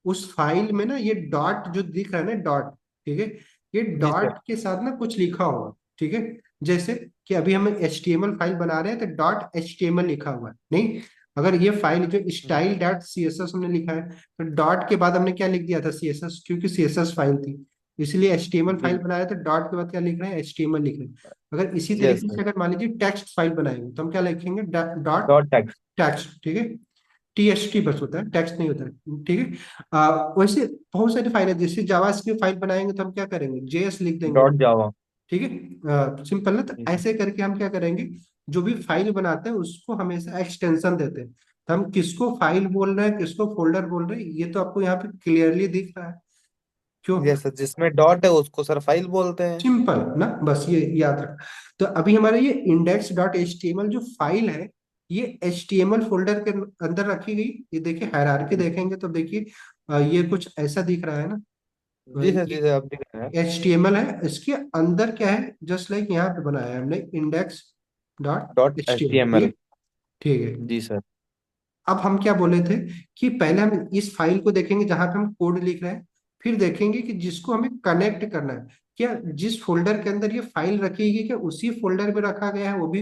उस फाइल में ना ये डॉट जो दिख रहा है ना, डॉट, ठीक है, ये जी सर। डॉट के साथ ना कुछ लिखा होगा, ठीक है। जैसे कि अभी हम HTML फाइल बना रहे हैं तो डॉट HTML लिखा हुआ है नहीं। अगर ये फाइल जो style dot C S S हमने लिखा है, तो डॉट के बाद हमने क्या लिख दिया था, सी एस एस, क्योंकि सी एस एस फाइल थी, इसलिए HTML फाइल जी। बनाया तो डॉट के बाद क्या लिख रहे हैं, HTML लिख रहे हैं। अगर इसी यस तरीके सर। से अगर मान लीजिए टेक्स्ट फाइल बनाएंगे तो हम क्या लिखेंगे, डॉट डॉट टेक्स्ट। टेक्स्ट, ठीक है। TXT बस होता है, टेक्स्ट नहीं होता है, ठीक है। वैसे बहुत सारी फाइल है, जैसे जावा स्क्रिप्ट फाइल बनाएंगे तो हम क्या करेंगे, JS लिख देंगे, डॉट जावा। ठीक है। सिंपल ना, तो ऐसे करके हम क्या करेंगे, जो भी फाइल बनाते हैं उसको हमेशा एक्सटेंशन देते हैं। तो हम किसको फाइल बोल रहे हैं, किसको फोल्डर बोल रहे हैं, ये तो आपको यहाँ पे क्लियरली दिख रहा है। क्यों? यस सर, जिसमें डॉट है उसको सर फाइल बोलते हैं। सिंपल ना, बस ये याद रख। तो अभी हमारा ये index dot H T M L जो फाइल है, ये H T M L folder के अंदर रखी गई। ये देखिए हायरार्की देखेंगे तो देखिए ये कुछ ऐसा दिख रहा है ना, जी सर। ये जी सर अब दिख रहा है। एच टी एम एल है, इसके अंदर क्या है, जस्ट लाइक यहाँ पे बनाया है हमने index dot dot H T H M T L, M ठीक है, एल। ठीक है। जी सर। अब हम क्या बोले थे कि पहले हम इस फाइल को देखेंगे जहां पे हम कोड लिख रहे हैं, फिर देखेंगे कि जिसको हमें कनेक्ट करना है, क्या जिस फोल्डर के अंदर ये फाइल रखेगी क्या उसी फोल्डर में रखा गया है वो भी,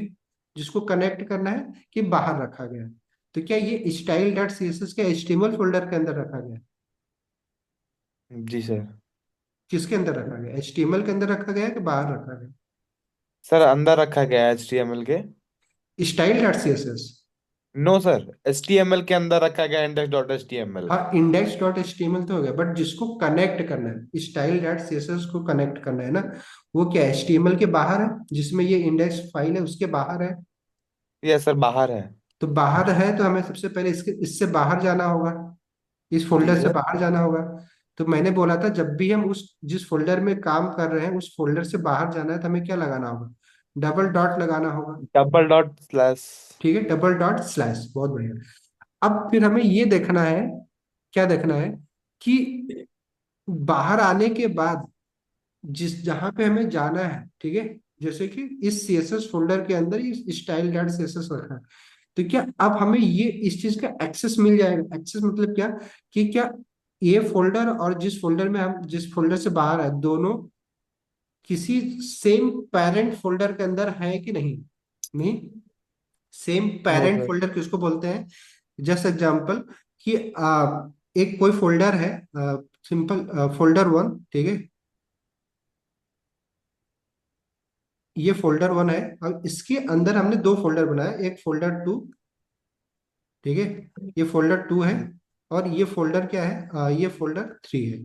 जिसको कनेक्ट करना है, कि बाहर रखा गया है। तो क्या ये style dot C S S के एचटीएमएल फोल्डर के अंदर रखा गया है? जी सर। किसके अंदर रखा गया, एचटीएमएल के अंदर रखा गया है कि बाहर रखा गया? सर अंदर रखा गया है HTML के। Style dot C S S. No sir, HTML के अंदर रखा गया index.html। हाँ, इंडेक्स डॉट एचटीएमएल तो हो गया, बट जिसको कनेक्ट करना है, स्टाइल डॉट सीएसएस को कनेक्ट करना है ना, वो क्या एचटीएमएल के बाहर है, जिसमें ये इंडेक्स फाइल है उसके बाहर है। यस सर, बाहर है। तो बाहर है तो हमें सबसे पहले इसके इससे बाहर जाना होगा, इस जी फोल्डर से सर। बाहर जाना होगा। तो मैंने बोला था जब भी हम उस जिस फोल्डर में काम कर रहे हैं उस फोल्डर से बाहर जाना है तो हमें क्या लगाना होगा, डबल डॉट लगाना होगा। Double dot slash. ठीक है, डबल डॉट स्लैश, बहुत बढ़िया। अब फिर हमें ये देखना है, क्या देखना है, कि बाहर आने के बाद जिस जहां पे हमें जाना है, ठीक है, जैसे कि इस सीएसएस फोल्डर के अंदर ही स्टाइल डॉट सीएसएस रखा है, तो क्या अब हमें ये इस चीज का एक्सेस मिल जाएगा? एक्सेस मतलब क्या, कि क्या ये फोल्डर और जिस फोल्डर में हम जिस फोल्डर से बाहर है दोनों किसी सेम पेरेंट फोल्डर के अंदर है कि नहीं? नहीं। Same no parent sir. Folder किसको बोलते हैं? जस्ट एग्जांपल, कि एक कोई फोल्डर है, सिंपल फोल्डर वन, ठीक है, ये फोल्डर वन है। अब इसके अंदर हमने दो फोल्डर बनाए, एक फोल्डर टू, ठीक है, ये फोल्डर टू है, और ये फोल्डर क्या है, ये फोल्डर थ्री है,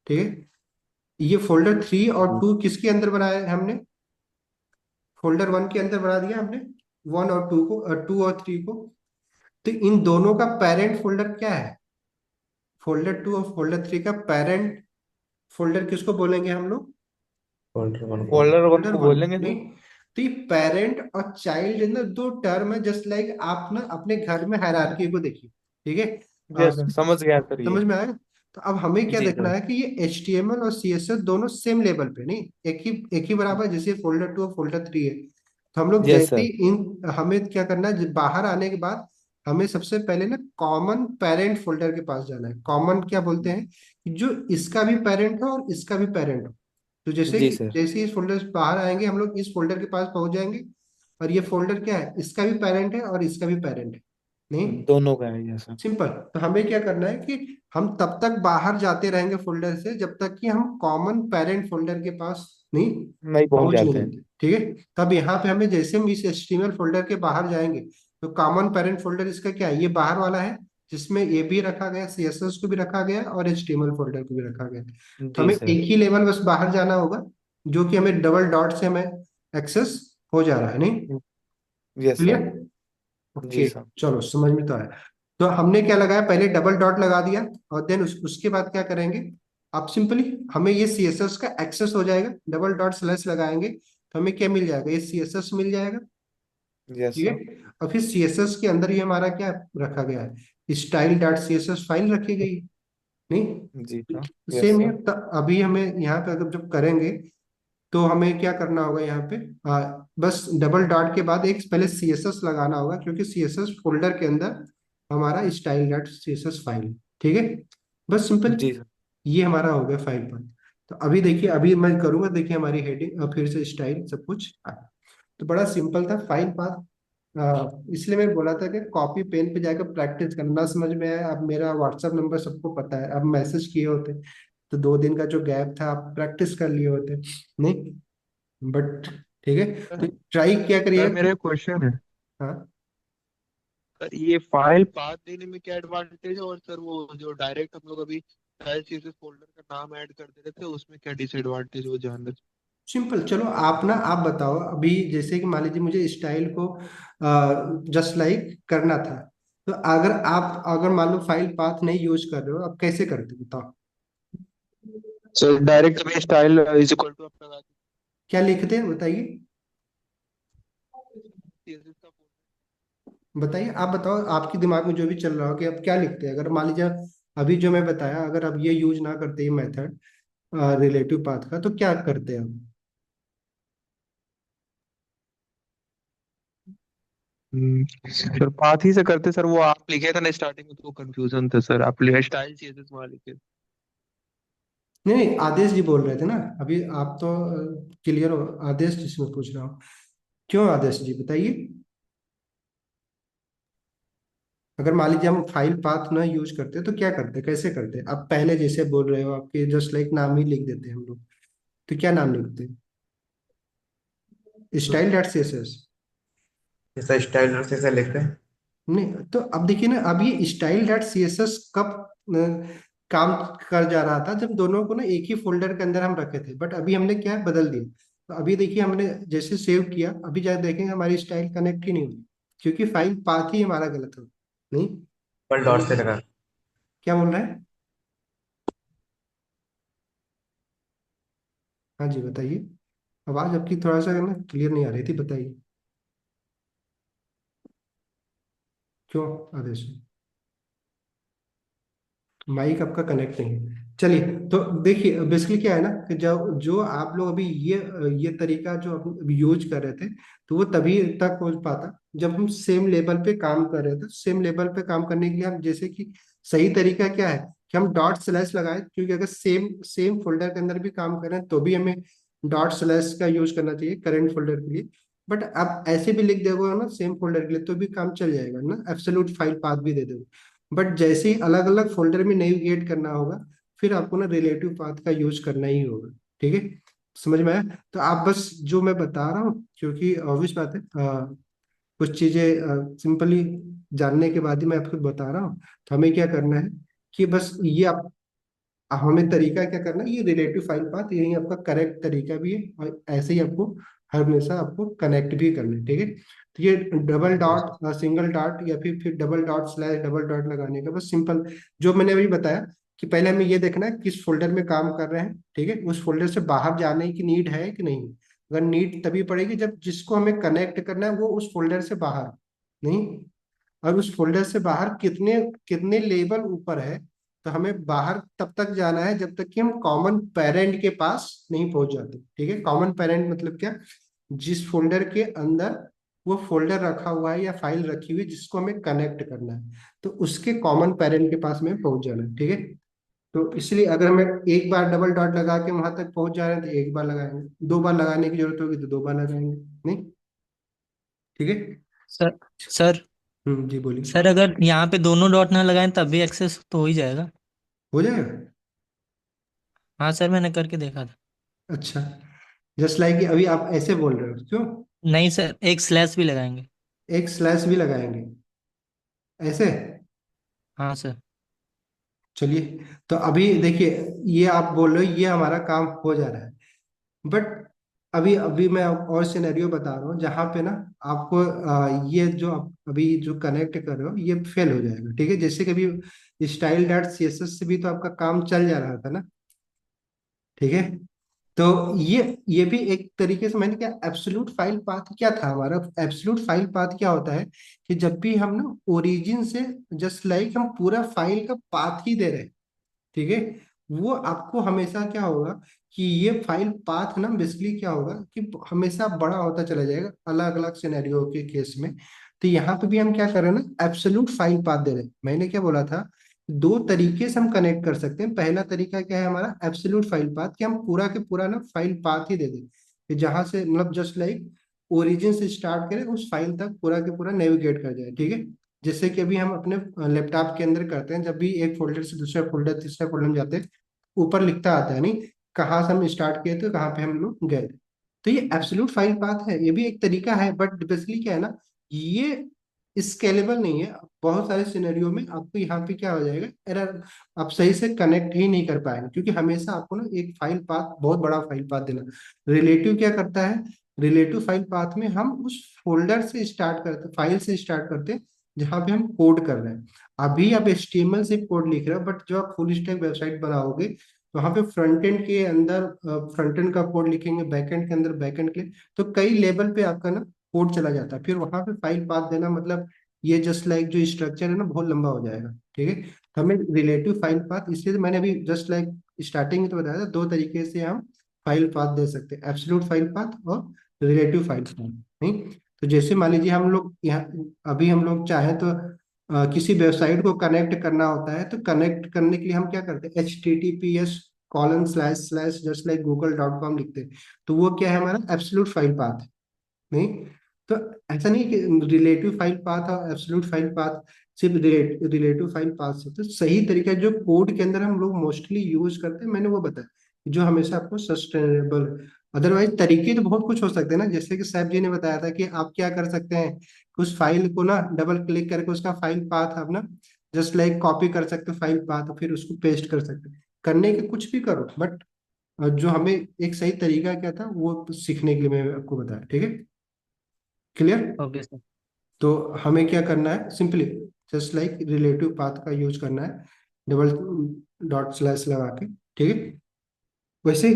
ठीक है। ये फोल्डर थ्री और टू किसके अंदर बनाया है हमने? फोल्डर वन के अंदर बना दिया हमने, वन और टू को, टू और थ्री को। तो इन दोनों का पेरेंट फोल्डर क्या है? फोल्डर टू और फोल्डर थ्री का पेरेंट फोल्डर किसको बोलेंगे हम लोग? फोल्डर 1 फोल्डर को वन, बोलेंगे नहीं। सर। तो ये पेरेंट और चाइल्ड ना दो टर्म है, जस्ट लाइक आप ना अपने घर में हायरार्की को देखिए, ठीक है। यस, और समझ गया सर ये। समझ में आया? तो अब हमें क्या जी देखना सर। है कि ये HTML और CSS दोनों सेम लेवल पे, नहीं एक ही बराबर, जैसे फोल्डर टू और फोल्डर थ्री है। तो हम लोग यस जैसे ही सर। इन हमें क्या करना है, बाहर आने के बाद हमें सबसे पहले ना कॉमन पेरेंट फोल्डर के पास जाना है। कॉमन क्या बोलते हैं, कि जो इसका भी पेरेंट हो और इसका भी पेरेंट हो। तो जैसे जी कि सर। जैसे ही इस फोल्डर से बाहर आएंगे हम लोग इस फोल्डर के पास पहुंच जाएंगे, और ये फोल्डर क्या है, इसका भी पेरेंट है और इसका भी पेरेंट है, नहीं। दोनों का है, यस सर। सिंपल। तो हमें क्या करना है कि हम तब तक बाहर जाते रहेंगे फोल्डर से जब तक कि हम कॉमन पेरेंट फोल्डर के पास नहीं नहीं पहुंच पहुंच नहीं जाते हैं। लेते, ठीक है। तब यहाँ पे हमें जैसे हम इस HTML फोल्डर के बाहर जाएंगे, तो कॉमन पेरेंट फोल्डर इसका क्या है, ये बाहर वाला है, जिसमें ये भी रखा गया, CSS को भी रखा गया और HTML फोल्डर को भी रखा गया। तो जी हमें सर। एक ही लेवल बस बाहर जाना होगा, जो कि हमें डबल डॉट से हमें एक्सेस हो जा रहा है, नहीं। Yes clear? सर। जी ओके, सर। चलो समझ में तो आया। तो हमने क्या लगाया, पहले डबल डॉट लगा दिया, और देन उसके बाद क्या करेंगे, अब सिंपली हमें ये CSS का एक्सेस हो जाएगा, डबल डॉट स्लैश लगाएंगे तो हमें क्या मिल जाएगा, ये CSS मिल जाएगा, यस ठीक सर। है। और फिर CSS के अंदर ही हमारा क्या रखा गया है, स्टाइल डॉट CSS फाइल रखी गई है, जी नहीं। सर। यस सेम है, सर। तो अभी हमें यहाँ पे अगर जब करेंगे तो हमें क्या करना होगा यहाँ पे, बस डबल डॉट के बाद एक पहले CSS लगाना होगा, क्योंकि CSS फोल्डर के अंदर हमारा स्टाइल डॉट CSS फाइल है, ठीक है। बस सिंपल, जी सर। ये हमारा हो गया फाइल पर। तो अभी देखिए, अभी मैं करूंगा, देखिए हमारी हेडिंग और फिर से स्टाइल सब कुछ तो बड़ा सिंपल था फाइल पाथ। इसलिए मैं बोला था कि कॉपी पेन पे जाकर प्रैक्टिस करना, समझ में आया। अब मेरा व्हाट्सएप नंबर सबको पता है, अब मैसेज किए होते तो 2 दिन का जो गैप था आप प्रैक्टिस कर लिए होते, नहीं। बट ठीक है, तो सर ट्राई क्या सर करिएगा मेरा एक क्वेश्चन है। हाँ, सर ये फाइल पाथ देने में क्या एडवांटेज है, और सर वो जो डायरेक्ट हम लोग अभी फाइल सीएसएस फोल्डर का नाम ऐड कर दे रहे थे उसमें क्या डिसएडवांटेज वो जानना सिंपल। चलो आप ना आप बताओ, अभी जैसे कि मान लीजिए मुझे स्टाइल को जस्ट लाइक करना था, तो अगर मान लो फाइल पाथ नहीं यूज कर रहे हो, आप कैसे करते हो बताओ? सर डायरेक्ट अभी स्टाइल इज इक्वल टू अपना क्या लिखते हैं बताइए? सीएसएस का बताइए, आप बताओ, आपके दिमाग में जो भी चल रहा हो कि अब क्या लिखते हैं, अगर मान लीजिए अभी जो मैं बताया, अगर अब ये यूज ना करते ये मेथड रिलेटिव पाथ का, तो क्या करते हैं अब? सर पाथ ही से करते सर, वो आप लिखे थे ना स्टार्टिंग में तो कंफ्यूजन था सर, आप स्टाइल सीएसएस वहां लिखे। नहीं नहीं, आदेश जी बोल रहे थे ना अभी, आप तो क्लियर हो। आदेश जी से मैं पूछ रहा हूँ। क्यों आदेश जी बताइए। अगर मान लीजिए हम फाइल पाथ ना यूज करते तो क्या करते, कैसे करते? आप पहले जैसे बोल रहे हो, आपके जस्ट लाइक नाम ही लिख देते हैं हम लोग। तो क्या नाम लिखते हैं? Style dot C S S. जैसा स्टाइल से ऐसा लिखते हैं। नहीं तो अब देखिए ना, अब ये style dot C S S कब काम कर जा रहा था, जब दोनों को ना एक ही फोल्डर के अंदर हम रखे थे, बट अभी हमने क्या है, बदल दिया। तो अभी देखिए हमने जैसे सेव किया, अभी जाके देखेंगे हमारी स्टाइल कनेक्ट ही नहीं हुई, क्योंकि फाइल पाथ ही हमारा गलत हो। नहीं, डबल डॉट से लगा। क्या बोल रहे हैं? हाँ जी बताइए। आवाज आपकी थोड़ा सा ना क्लियर नहीं आ रही थी, बताइए क्यों आदेश? माइक आपका कनेक्ट नहीं है। चलिए, तो देखिए बेसिकली क्या है ना, कि जो जो आप लोग अभी ये तरीका जो अभी यूज कर रहे थे, तो वो तभी तक हो पाता जब हम सेम लेवल पे काम कर रहे थे। सेम लेवल पे काम करने के लिए हम जैसे कि सही तरीका क्या है कि हम डॉट स्लैश लगाए, क्योंकि अगर सेम सेम फोल्डर के अंदर भी काम कर रहे हैं तो भी हमें डॉट स्लैश का यूज करना चाहिए करंट फोल्डर के लिए। बट आप ऐसे भी लिख दोगे ना सेम फोल्डर के लिए तो भी काम चल जाएगा ना, एब्सोल्यूट फाइल पाथ भी दे दोगे। बट जैसे ही अलग अलग फोल्डर में नेविगेट करना होगा, फिर आपको ना रिलेटिव पाथ का यूज करना ही होगा। ठीक है, समझ में आया? तो आप बस जो मैं बता रहा हूँ, क्योंकि ऑब्वियस बात है, कुछ चीजें सिंपली जानने के बाद ही मैं आपको बता रहा हूँ। तो हमें क्या करना है कि बस ये आप, हमें तरीका क्या करना है, ये रिलेटिव फाइल पाथ यही आपका करेक्ट तरीका भी है, और ऐसे ही आपको हमेशा आपको कनेक्ट भी करना है। ठीक है, तो ये डबल डॉट, सिंगल डॉट, या फिर double dot slash double dot लगाने का बस सिंपल, जो मैंने अभी बताया कि पहले हमें ये देखना है किस फोल्डर में काम कर रहे हैं। ठीक है, उस फोल्डर से बाहर जाने की नीड है कि नहीं। अगर नीड तभी पड़ेगी जब जिसको हमें कनेक्ट करना है वो उस फोल्डर से बाहर नहीं, और उस फोल्डर से बाहर कितने कितने लेवल ऊपर है। तो हमें बाहर तब तक जाना है जब तक कि हम कॉमन पेरेंट के पास नहीं पहुंच जाते। ठीक है, कॉमन पेरेंट मतलब क्या, जिस फोल्डर के अंदर वो फोल्डर रखा हुआ है या फाइल रखी हुई है जिसको हमें कनेक्ट करना है, तो उसके कॉमन पेरेंट के पास में पहुंच जाना है। ठीक है, तो इसलिए अगर हमें एक बार डबल डॉट लगा के वहां तक पहुंच जा रहे हैं तो एक बार लगाएंगे, दो बार लगाने की जरूरत होगी तो दो बार लगाएंगे। नहीं, ठीक है। सर सर जी बोलिए। सर अगर यहाँ पे दोनों डॉट ना लगाएं तब भी एक्सेस तो हो ही जाएगा। हो जाएगा। हाँ सर, मैंने करके देखा था। अच्छा, जस्ट लाइक अभी आप ऐसे बोल रहे हो, क्यों? नहीं सर, एक स्लैश भी लगाएंगे। एक स्लैश भी लगाएंगे ऐसे? हाँ सर। चलिए, तो अभी देखिए, ये आप बोल रहे हो ये हमारा काम हो जा रहा है, बट अभी अभी मैं और सिनेरियो बता रहा हूँ जहाँ पे ना आपको ये जो आप अभी जो कनेक्ट कर रहे हो ये फेल हो जाएगा। ठीक है, जैसे कि अभी style dot C S S से भी तो आपका काम चल जा रहा था ना। ठीक है, तो ये भी एक तरीके से, मैंने क्या, एब्सोल्यूट फाइल पाथ क्या था हमारा? एब्सोल्यूट फाइल पाथ क्या होता है कि जब भी हम ना ओरिजिन से जस्ट लाइक हम पूरा फाइल का पाथ ही दे रहे हैं। ठीक है, वो आपको हमेशा क्या होगा कि ये फाइल पाथ ना बेसिकली क्या होगा कि हमेशा बड़ा होता चला जाएगा अलग अलग सिनेरियो के केस में। तो यहाँ पे भी हम क्या कर रहे हैं ना, एब्सोल्यूट फाइल पाथ दे रहे हैं। मैंने क्या बोला था, दो तरीके से हम कनेक्ट कर सकते हैं। पहला तरीका क्या है हमारा, एब्सोल्यूट फाइल पाथ, कि हम पूरा के पूरा ना फाइल पाथ ही दे दें, कि जहां से मतलब जस्ट लाइक ओरिजिन से स्टार्ट करें उस फाइल तक पूरा के पूरा नेविगेट कर जाए। ठीक है, जैसे कि अभी हम अपने लैपटॉप के अंदर करते हैं, जब भी एक फोल्डर से दूसरा फोल्डर तीसरा फोल्डर में जाते हैं, ऊपर लिखता आता है नहीं, कहाँ से हम स्टार्ट किए थे कहाँ पे हम लोग गए थे। तो ये एब्सोल्यूट फाइल पाथ है, ये भी एक तरीका है, बट बेसिकली क्या है ना, ये स्केलेबल नहीं है। बहुत सारे सिनेरियो में आपको यहाँ पे क्या हो जाएगा, एरर, आप सही से कनेक्ट ही नहीं कर पाएंगे, क्योंकि हमेशा आपको ना एक फाइल पाथ, बहुत बड़ा फाइल पाथ देना। रिलेटिव क्या करता है, रिलेटिव फाइल पाथ में हम उस फोल्डर से स्टार्ट करते, फाइल से स्टार्ट करते हैं जहाँ पे हम कोड कर रहे हैं। अभी आप HTML से कोड लिख रहे हो, बट जो आप फुल स्टैक वेबसाइट बनाओगे तो वहाँ पे फ्रंट एंड के अंदर फ्रंट एंड का कोड लिखेंगे, बैक एंड के अंदर बैक एंड के लिए, तो कई लेवल पे आपका ना कोड चला जाता है। फिर वहाँ पे फाइल पाथ देना मतलब ये जस्ट लाइक जो स्ट्रक्चर है ना बहुत लंबा हो जाएगा। ठीक है, तो हमें रिलेटिव फाइल पाथ, इसलिए तो मैंने अभी जस्ट लाइक स्टार्टिंग में तो बताया था, दो तरीके से हम फाइल पाथ दे सकते हैं, एब्सोल्यूट फाइल पाथ और रिलेटिव फाइल पाथ। नहीं, तो जैसे मान लीजिए हम लोग यहाँ अभी हम लोग चाहें तो किसी वेबसाइट को कनेक्ट करना होता है, तो कनेक्ट करने के लिए हम क्या करते हैं, HTTPS colon slash slash just like google.com लिखते हैं, तो वो क्या है, हमारा एब्सोल्यूट फाइल पाथ है। नहीं, तो ऐसा नहीं कि रिलेटिव फाइल पाथ और एब्सोल्यूट फाइल पाथ, सिर्फ रिलेटिव फाइल पाथ से। तो सही तरीका जो कोड के अंदर हम लोग मोस्टली यूज करते हैं, मैंने वो बताया, जो हमेशा आपको सस्टेनेबल। अदरवाइज तरीके तो बहुत कुछ हो सकते हैं ना, जैसे कि सैफ जी ने बताया था कि आप क्या कर सकते हैं, उस फाइल को ना डबल क्लिक करके उसका फाइल पाथ आप ना जस्ट लाइक कॉपी कर सकते हो फाइल पाथ, फिर उसको पेस्ट कर सकते हो, करने के कुछ भी करो, बट जो हमें एक सही तरीका क्या था वो सीखने के लिए मैं आपको बताया। ठीक है, क्लियर? Okay sir. तो हमें क्या करना है, simply just like relative path का यूज करना है, डबल डॉट स्लैश लगा के। ठीक है, वैसे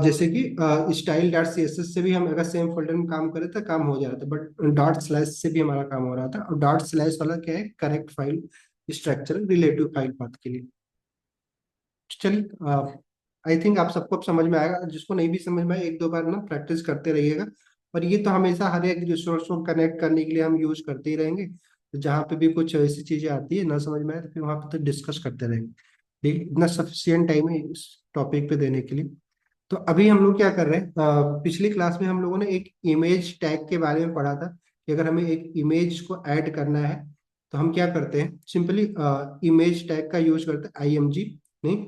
जैसे कि style dot C S S से भी हम अगर सेम फोल्डर में काम करें तो काम हो जा रहा था, बट डॉट स्लैश से भी हमारा काम हो रहा था। और डॉट स्लैश वाला क्या है, correct file structure relative file path के लिए। चलिए, आई थिंक आप सबको अब समझ में आएगा, जिसको नहीं भी समझ में आए एक दो बार ना प्रैक्टिस करते रहिएगा। और ये तो हमेशा हर एक रिसोर्स को कनेक्ट करने के लिए हम यूज करते ही रहेंगे, तो जहाँ पे भी कुछ ऐसी चीजें आती है ना समझ में आए, तो फिर वहाँ पे तो डिस्कस करते रहेंगे। ठीक है, इतना सफिशियंट टाइम है इस टॉपिक पे देने के लिए। तो अभी हम लोग क्या कर रहे हैं, पिछली क्लास में हम लोगों ने एक इमेज टैग के बारे में पढ़ा था, कि अगर हमें एक इमेज को ऐड करना है तो हम क्या करते हैं, सिंपली इमेज टैग का यूज करते हैं, IMG। नहीं,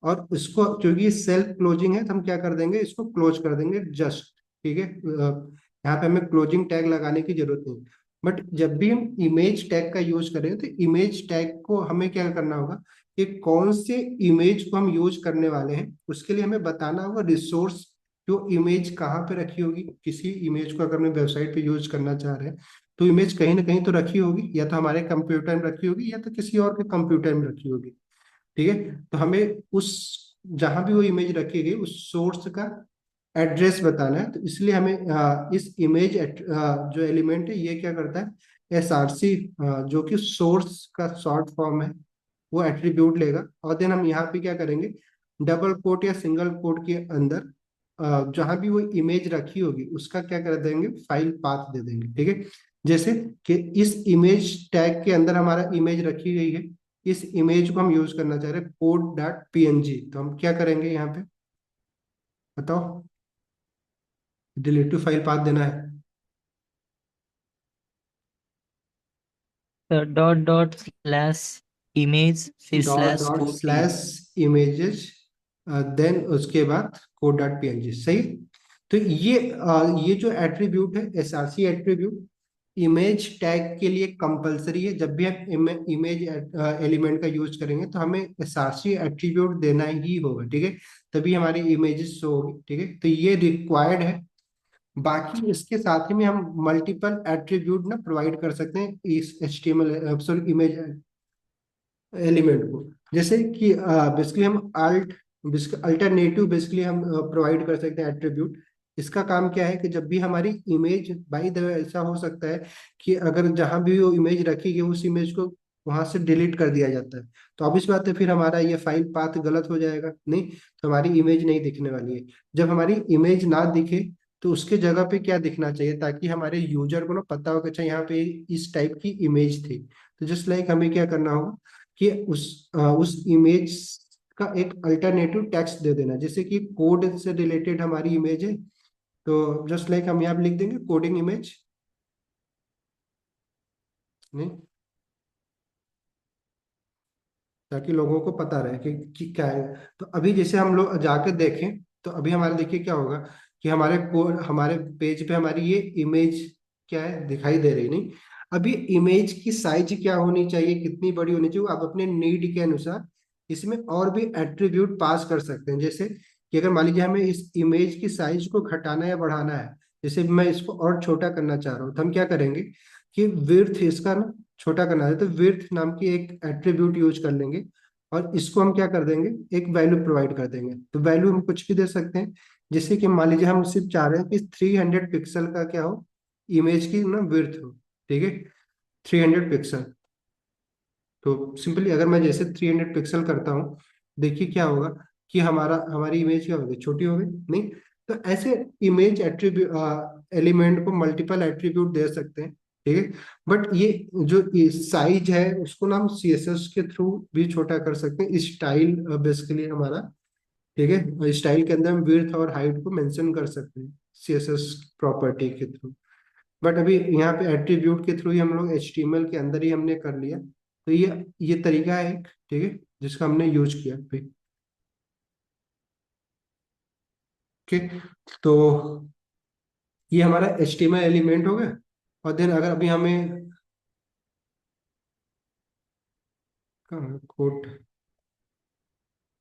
और इसको क्योंकि सेल्फ क्लोजिंग है तो हम क्या कर देंगे, इसको क्लोज कर देंगे जस्ट। ठीक है, यहाँ पे हमें क्लोजिंग टैग लगाने की जरूरत नहीं। बट जब भी हम इमेज टैग का यूज करें तो इमेज टैग को हमें क्या करना होगा, कि कौन से इमेज को हम यूज करने वाले हैं उसके लिए हमें बताना होगा रिसोर्स, जो इमेज कहाँ पे रखी होगी। किसी इमेज को अगर मैं वेबसाइट पे यूज करना चाह रहे हैं तो इमेज कहीं ना कहीं तो रखी होगी, या तो हमारे कंप्यूटर में रखी होगी या तो किसी और के कंप्यूटर में रखी होगी। ठीक है, तो हमें उस जहां भी वो इमेज रखी गई उस सोर्स का एड्रेस बताना है। तो इसलिए हमें इस इमेज जो एलिमेंट है ये क्या करता है, SRC, जो कि सोर्स का शॉर्ट फॉर्म है, वो एट्रीब्यूट लेगा। और देन हम यहाँ पे क्या करेंगे, डबल कोट या सिंगल कोट के अंदर जहां भी वो इमेज रखी होगी उसका क्या कर देंगे, फाइल पाथ दे देंगे। ठीक है, जैसे कि इस इमेज टैग के अंदर हमारा इमेज रखी गई है, इस इमेज को हम यूज करना चाह रहे हैं code.png, तो हम क्या करेंगे यहाँ पे, बताओ, रिलेटिव फाइल पाथ देना है। Sir dot dot slash image फिर डॉट स्लैश डॉट कोड की। स्लैश इमेजेस, देन उसके बाद code.png। सही, तो ये जो एट्रीब्यूट है, SRC एट्रीब्यूट, इमेज टैग के लिए कंपलसरी है। जब भी हम इमेज एलिमेंट का यूज करेंगे तो हमें SRC एट्रीब्यूट देना ही होगा। ठीक है, तभी हमारी इमेजेस शो होगी। ठीक है, तो ये रिक्वायर्ड है। बाकी इसके साथ ही में हम मल्टीपल एट्रीब्यूट ना प्रोवाइड कर सकते हैं इस HTML सॉरी इमेज एलिमेंट को। जैसे कि बेसिकली हम अल्टरनेटिव बेसिकली हम प्रोवाइड कर सकते हैं एट्रीब्यूट। इसका काम क्या है कि जब भी हमारी इमेज, बाई द वे ऐसा हो सकता है कि अगर जहां भी वो इमेज रखी गई उस इमेज को वहां से डिलीट कर दिया जाता है, तो ऑब्वियस बात है फिर हमारा ये फाइल पाथ गलत हो जाएगा। नहीं, तो हमारी इमेज नहीं दिखने वाली है। जब हमारी इमेज ना दिखे तो उसके जगह पे क्या दिखना चाहिए, ताकि हमारे यूजर को ना पता हो कि अच्छा यहाँ पे इस टाइप की इमेज थी। तो जस्ट लाइक हमें क्या करना होगा कि उस इमेज का एक अल्टरनेटिव टेक्स्ट दे देना। जैसे कि कोड से रिलेटेड हमारी इमेज है, तो जस्ट लाइक हम यहाँ पे लिख देंगे कोडिंग इमेज। नहीं, ताकि लोगों को पता रहे कि क्या है। तो अभी जैसे हम लोग जाकर देखें तो अभी हमारे देखिए क्या होगा, कि हमारे कोड, हमारे पेज पे हमारी ये इमेज क्या है दिखाई दे रही। नहीं, अभी इमेज की साइज क्या होनी चाहिए, कितनी बड़ी होनी चाहिए, वो आप अपने नीड के अनुसार इसमें और भी एट्रीब्यूट पास कर सकते हैं। जैसे कि अगर मान लीजिए हमें इस इमेज की साइज को घटाना या बढ़ाना है, जैसे मैं इसको और छोटा करना चाह रहा हूँ, तो हम क्या करेंगे कि विड्थ इसका ना छोटा करना है, तो विड्थ नाम की एक एट्रीब्यूट यूज कर लेंगे, और इसको हम क्या कर देंगे, एक वैल्यू प्रोवाइड कर देंगे। तो वैल्यू हम कुछ भी दे सकते हैं, जैसे कि मान लीजिए हम सिर्फ चाह रहे हैं कि 300 पिक्सल का क्या हो, इमेज की ना विड्थ हो। ठीक है, 300 पिक्सल। तो सिंपली अगर मैं जैसे 300 पिक्सल करता हूँ, देखिए क्या होगा कि हमारी इमेज क्या होगी, छोटी हो गई। नहीं, तो ऐसे इमेज एट्रीब्यूट एलिमेंट को मल्टीपल एट्रीब्यूट दे सकते हैं। ठीक है, बट ये जो साइज है उसको ना हम CSS के थ्रू भी छोटा कर सकते हैं, स्टाइल बेसिकली हमारा। ठीक है, और स्टाइल के अंदर हम विड्थ और हाइट को मेंशन कर सकते हैं सीएसएस प्रॉपर्टी के थ्रू। बट अभी यहाँ पे एट्रीब्यूट के थ्रू ही हम लोग एचटीएमएल के अंदर ही हमने कर लिया, तो ये तरीका है एक, ठीक है, जिसका हमने यूज किया अभी। ओके, तो ये हमारा एचटीएमएल एलिमेंट हो गया। और देन अगर अभी हमें कोड,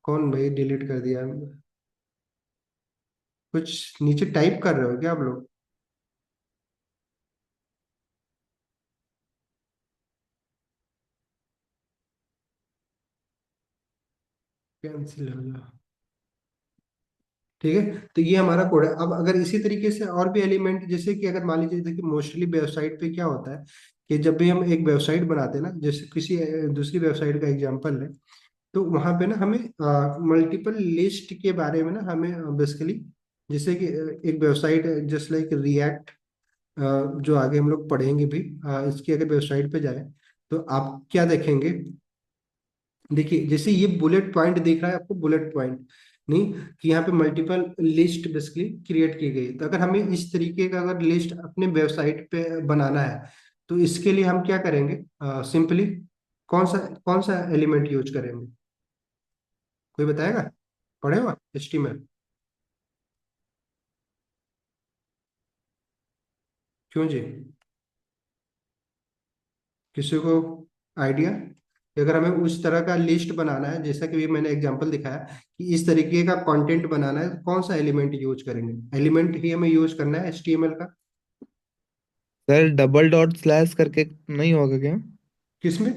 कौन भाई डिलीट कर दिया? कुछ नीचे टाइप कर रहे हो क्या आप लोग? कैंसिल हो जाओ। ठीक है, तो ये हमारा कोड है। अब अगर इसी तरीके से और भी एलिमेंट, जैसे कि अगर मान लीजिए, देखिए मोस्टली वेबसाइट पे क्या होता है कि जब भी हम एक वेबसाइट बनाते हैं ना, जैसे किसी दूसरी वेबसाइट का एग्जांपल है, तो वहां पे ना हमें मल्टीपल लिस्ट के बारे में ना हमें बेसिकली, जैसे कि एक वेबसाइट जस्ट लाइक रिएक्ट, जो आगे हम लोग पढ़ेंगे भी, इसकी अगर वेबसाइट पे जाए तो आप क्या देखेंगे? देखिए जैसे ये बुलेट पॉइंट दिख रहा है आपको, बुलेट पॉइंट नहीं, कि यहाँ पे मल्टीपल लिस्ट बेसिकली क्रिएट की गई है। तो अगर हमें इस तरीके का अगर लिस्ट अपने वेबसाइट पे बनाना है, तो इसके लिए हम क्या करेंगे? सिंपली कौन सा एलिमेंट यूज करेंगे? कोई बताएगा? पढ़े हुआ एचटीएमएल? क्यों जी, किसी को आइडिया? अगर हमें उस तरह का लिस्ट बनाना है, जैसा कि मैंने एग्जांपल दिखाया कि इस तरीके का कंटेंट बनाना है, तो कौन सा एलिमेंट यूज करेंगे? एलिमेंट ही हमें यूज करना है एचटीएमएल का। सर डबल डॉट स्लैश करके नहीं होगा क्या? किसमें?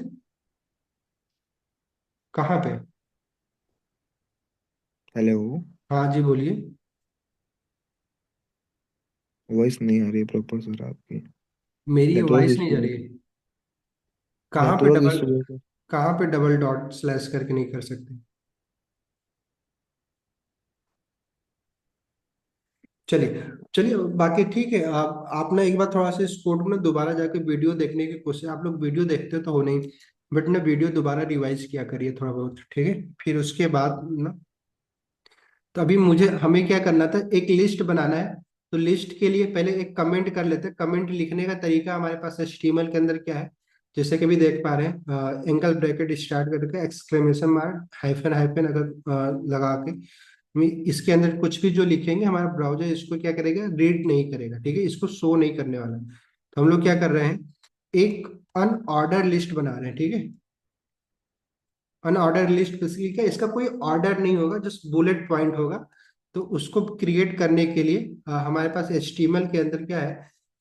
कहाँ पे? हेलो। हाँ जी बोलिए। वॉइस नहीं आ रही प्रॉपर सर आपकी। मेरी नेटवर्क वॉइस नहीं जा इशू। रही है? कहाँ पे नेटवर्क डबल इशू है सर। कहाँ पे डबल डॉट स्लैश करके नहीं कर सकते? चलिए चलिए, बाकी ठीक है। आप ना एक बार थोड़ा सा इस कोड को ना दोबारा जाके वीडियो देखने की कोशिश, आप लोग वीडियो देखते तो हो नहीं, बट ना वीडियो दोबारा रिवाइज किया करिए थोड़ा बहुत, ठीक है? फिर उसके बाद ना, तो अभी हमें क्या करना था, एक लिस्ट बनाना है। तो लिस्ट के लिए पहले एक कमेंट कर लेते हैं। कमेंट लिखने का तरीका हमारे पास एचटीएमएल के अंदर क्या है, जैसे कि भी देख पा रहे हैं, एंगल ब्रैकेट स्टार्ट करके एक्सक्लेमेशन मार्क हाइफन हाइफन अगर लगा के इसके अंदर कुछ भी जो लिखेंगे, हमारा ब्राउजर इसको क्या करेगा? रीड नहीं करेगा, ठीक है, इसको शो नहीं करने वाला। तो हम लोग क्या कर रहे हैं, एक अनऑर्डर लिस्ट बना रहे हैं, ठीक है? अनऑर्डर लिस्ट बेसिकली क्या, इसका कोई ऑर्डर नहीं होगा, जस्ट बुलेट पॉइंट होगा। तो उसको क्रिएट करने के लिए हमारे पास एचटीएमएल के अंदर क्या है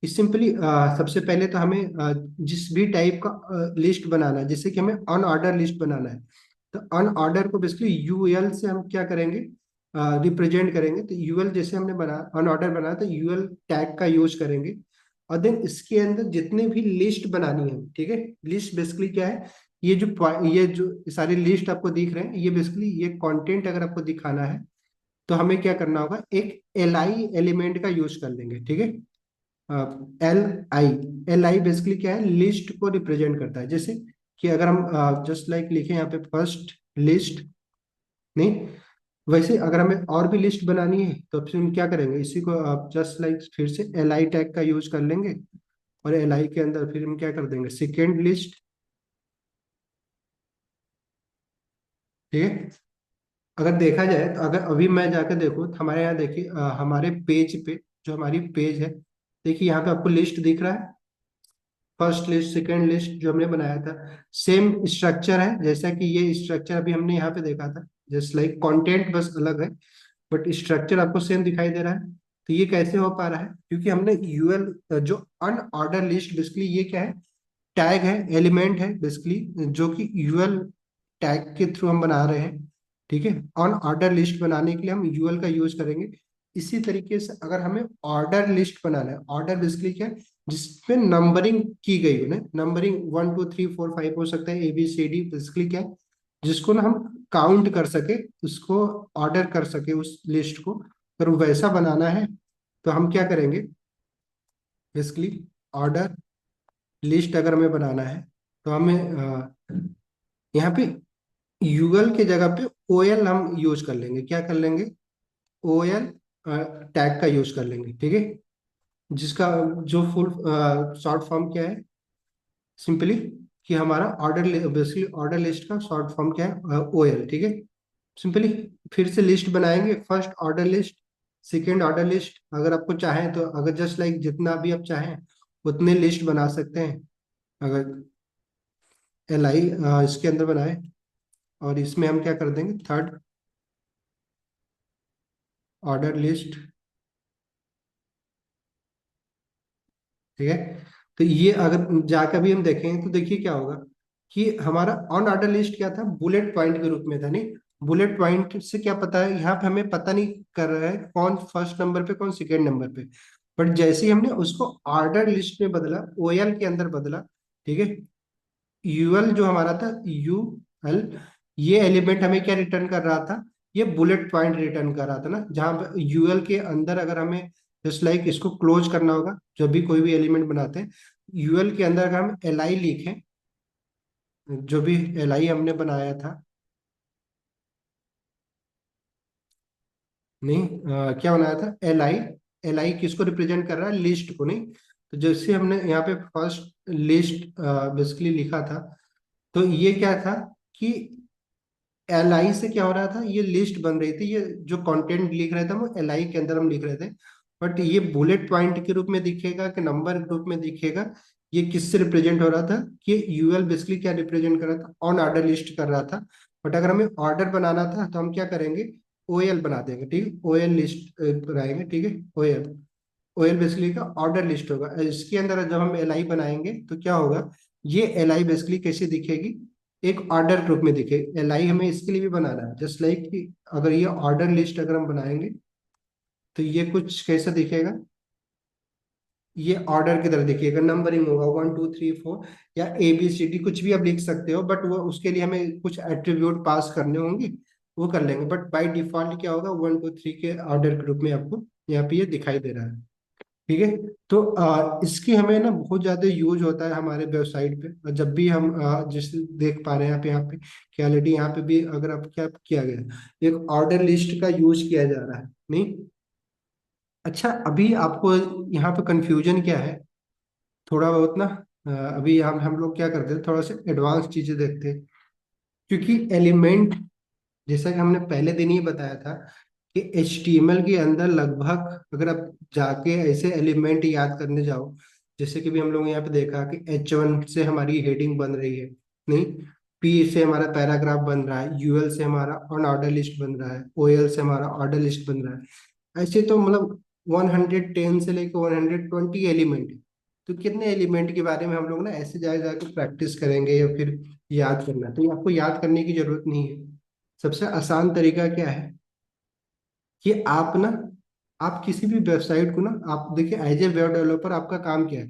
कि सिंपली सबसे पहले तो हमें जिस भी टाइप का लिस्ट बनाना है, जैसे कि हमें अनऑर्डर लिस्ट बनाना है, तो अनऑर्डर को बेसिकली यूएल से हम क्या करेंगे? रिप्रेजेंट करेंगे। तो यूएल जैसे हमने बना अनऑर्डर बनाया, तो यूएल टैग का यूज करेंगे। और देन इसके अंदर जितने भी लिस्ट बनानी है, ठीक है, लिस्ट बेसिकली क्या है, ये जो सारी लिस्ट आपको दिख रहे हैं, ये बेसिकली ये कंटेंट अगर आपको दिखाना है, तो हमें क्या करना होगा, एक एल आई एलिमेंट का यूज कर लेंगे, ठीक है? L I, L I basically क्या है, लिस्ट को रिप्रेजेंट करता है। जैसे कि अगर हम जस्ट लाइक लिखें यहाँ पे फर्स्ट लिस्ट, नहीं, वैसे अगर हमें और भी लिस्ट बनानी है, तो फिर हम क्या करेंगे, इसी को आप जस्ट लाइक फिर से एल आई टैग का यूज कर लेंगे। और एल आई के अंदर फिर हम क्या कर देंगे, सेकेंड लिस्ट, ठीक है? अगर देखा जाए, तो अगर अभी मैं जाकर देखूँ, तो हमारे यहाँ देखिए, हमारे पेज पे, जो हमारी पेज है, देखिए यहाँ पे आपको लिस्ट दिख रहा है, फर्स्ट लिस्ट सेकंड लिस्ट जो हमने बनाया था। सेम स्ट्रक्चर है, जैसा कि ये स्ट्रक्चर अभी हमने यहाँ पे देखा था, जस्ट लाइक कंटेंट बस अलग है, बट स्ट्रक्चर आपको सेम दिखाई दे रहा है। तो ये कैसे हो पा रहा है? क्योंकि हमने यूएल, जो अनऑर्डर लिस्ट बेसिकली ये क्या है, टैग है, एलिमेंट है बेसिकली, जो कि यूएल टैग के थ्रू हम बना रहे हैं, ठीक है? ऑन ऑर्डर लिस्ट बनाने के लिए हम यूएल का यूज करेंगे। इसी तरीके से अगर हमें ऑर्डर लिस्ट बनाना है, ऑर्डर बेसिकली क्या है, जिसपे नंबरिंग की गई हो ना, नंबरिंग 1 2 3 4 5 हो सकता है, ABCD बेसिकली क्या है, जिसको ना हम काउंट कर सके, उसको ऑर्डर कर सके उस लिस्ट को, अगर वैसा बनाना है, तो हम क्या करेंगे, बेसिकली ऑर्डर लिस्ट अगर हमें बनाना है, तो हमें यहाँ पे यूएल के जगह पे ओएल हम यूज कर लेंगे। क्या कर लेंगे? ओएल टैग का यूज कर लेंगे, ठीक है। जिसका जो फुल शॉर्ट फॉर्म क्या है, सिंपली कि हमारा ऑर्डर, बेसिकली ऑर्डर लिस्ट का शॉर्ट फॉर्म क्या है, ओएल, ठीक है। सिंपली फिर से लिस्ट बनाएंगे, first order list, second order list. अगर आपको चाहें तो, अगर जस्ट लाइक जितना भी आप चाहें उतने लिस्ट बना सकते हैं। अगर एल आई इसके अंदर बनाए, और इसमें हम क्या कर देंगे, थर्ड ऑर्डर लिस्ट, ठीक है। तो ये अगर जाकर भी हम देखें तो देखिए क्या होगा कि हमारा ऑन ऑर्डर लिस्ट क्या था, बुलेट पॉइंट के रूप में था, नहीं। बुलेट पॉइंट से क्या पता है, यहाँ पे हमें पता नहीं कर रहा है कौन फर्स्ट नंबर पे कौन सेकेंड नंबर पे। बट जैसे ही हमने उसको ऑर्डर लिस्ट में बदला, ओएल के अंदर बदला, ठीक है। यूएल जो हमारा था, यूएल, ये एलिमेंट हमें क्या रिटर्न कर रहा था, ये बुलेट पॉइंट रिटर्न कर रहा था ना। जहां पर यूएल के अंदर अगर हमें जस्ट लाइक इसको क्लोज करना होगा, जब भी कोई भी एलिमेंट बनाते हैं, यूएल के अंदर अगर हम एल आई लिखें, जो भी एल आई हमने बनाया था, नहीं क्या बनाया था, एल आई। एल आई किसको रिप्रेजेंट कर रहा है, लिस्ट को, नहीं। तो जैसे हमने यहाँ पे फर्स्ट लिस्ट बेसिकली लिखा था, तो ये क्या था कि एल आई से क्या हो रहा था, ये लिस्ट बन रही थी, ये जो कंटेंट लिख रहे थे वो एल आई के अंदर हम लिख रहे थे। बट ये बुलेट पॉइंट के रूप में दिखेगा कि नंबर के रूप में दिखेगा, ये किससे रिप्रेजेंट हो रहा था, कि यूएल बेसिकली क्या रिप्रेजेंट कर रहा था, ऑन ऑर्डर लिस्ट कर रहा था। बट अगर हमें ऑर्डर बनाना था तो हम क्या करेंगे, ओएल बना देंगे, ठीक है। ओएल लिस्ट बनाएंगे, ठीक है। ओएल, ओएल बेसिकली का ऑर्डर लिस्ट होगा। इसके अंदर जब हम एल आई बनाएंगे तो क्या होगा, ये एल आई बेसिकली कैसे दिखेगी, एक ऑर्डर ग्रुप में दिखे। एल आई हमें इसके लिए भी बनाना है, जस्ट लाइक कि अगर ये ऑर्डर लिस्ट अगर हम बनाएंगे तो ये कुछ कैसा दिखेगा, ये ऑर्डर की तरह दिखेगा, नंबरिंग होगा 1 2 3 4, या ए बी सी डी कुछ भी आप लिख सकते हो। बट वो उसके लिए हमें कुछ एट्रीब्यूट पास करने होंगे, वो कर लेंगे। बट बाय डिफॉल्ट क्या होगा, 1 2 3 के ऑर्डर ग्रुप में आपको यहाँ पे ये दिखाई दे रहा है, ठीक है। तो इसकी हमें ना बहुत ज्यादा यूज होता है हमारे वेबसाइट पे। और जब भी हम जैसे देख पा रहे हैं यहाँ पे क्या ऑलरेडी यहाँ पे भी अगर आप क्या किया गया, एक ऑर्डर लिस्ट का यूज किया जा रहा है, नहीं। अच्छा, अभी आपको यहाँ पे कंफ्यूजन क्या है, थोड़ा बहुत ना, अभी हम लोग क्या करते हैं, थोड़ा सा एडवांस चीजें देखते हैं। क्योंकि एलिमेंट, जैसा कि हमने पहले दिन ही बताया था कि HTML के अंदर लगभग, अगर आप जाके ऐसे एलिमेंट याद करने जाओ, जैसे कि भी हम लोग यहाँ पे देखा कि H1 से हमारी हेडिंग बन रही है, नहीं। P से हमारा पैराग्राफ बन रहा है, UL से हमारा ऑन ऑर्डर लिस्ट बन रहा है, OL से हमारा ऑर्डर लिस्ट बन रहा है। ऐसे तो मतलब 110 से लेकर 120 एलिमेंट। तो कितने एलिमेंट के बारे में हम लोग ना ऐसे जाके प्रैक्टिस करेंगे या फिर याद करना, तो ये आपको याद करने की जरूरत नहीं है। सबसे आसान तरीका क्या है कि आप ना, आप किसी भी वेबसाइट को ना, आप देखिए एज ए वेब डेवलपर आपका काम क्या है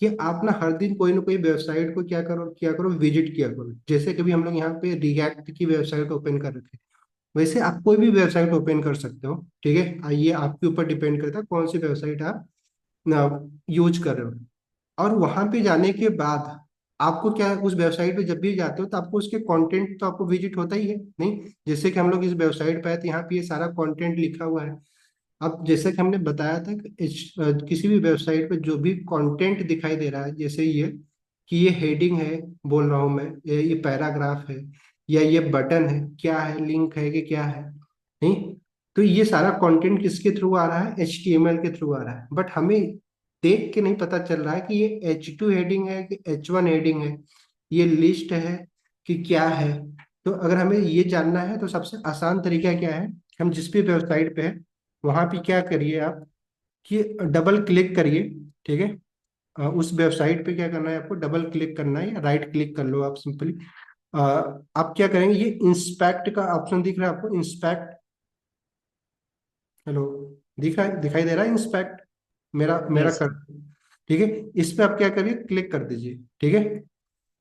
कि आप ना कोई वेबसाइट को क्या करो, विजिट किया करो। जैसे कभी हम लोग यहाँ पे रिएक्ट की वेबसाइट ओपन कर रखे, वैसे आप कोई भी वेबसाइट ओपन कर सकते हो, ठीक है। ये आपके ऊपर डिपेंड करता है कौन सी वेबसाइट आप यूज कर रहे हो। और वहां पे जाने के बाद आपको क्या, उस वेबसाइट पे जब भी जाते हो तो आपको उसके कंटेंट तो आपको विजिट होता ही है, नहीं। जैसे कि हम लोग इस वेबसाइट पे आए तो यहाँ पे ये सारा कंटेंट लिखा हुआ है। अब जैसे कि हमने बताया था कि किसी भी वेबसाइट पे जो भी कंटेंट दिखाई दे रहा है, जैसे ये कि ये हेडिंग है, बोल रहा हूँ मैं, ये पैराग्राफ है, या ये बटन है, क्या है, लिंक है कि क्या है, नहीं। तो ये सारा कंटेंट किसके थ्रू आ रहा है, HTML के थ्रू आ रहा है। बट हमें देख के नहीं पता चल रहा है कि ये H2 हेडिंग है कि H1 हेडिंग है, ये लिस्ट है कि क्या है। तो अगर हमें ये जानना है तो सबसे आसान तरीका क्या है, हम जिस भी वेबसाइट पे है वहां पे क्या करिए आप कि डबल क्लिक करिए, ठीक है। उस वेबसाइट पे क्या करना है, आपको डबल क्लिक करना है या राइट क्लिक कर लो आप सिंपली। आप क्या करेंगे, ये इंस्पेक्ट का ऑप्शन दिख रहा है आपको, इंस्पेक्ट, हेलो, दिखाई दे रहा है इंस्पेक्ट, मेरा मेरा यस। कर, ठीक है। इस पे आप क्या करिए, क्लिक कर दीजिए, ठीक है।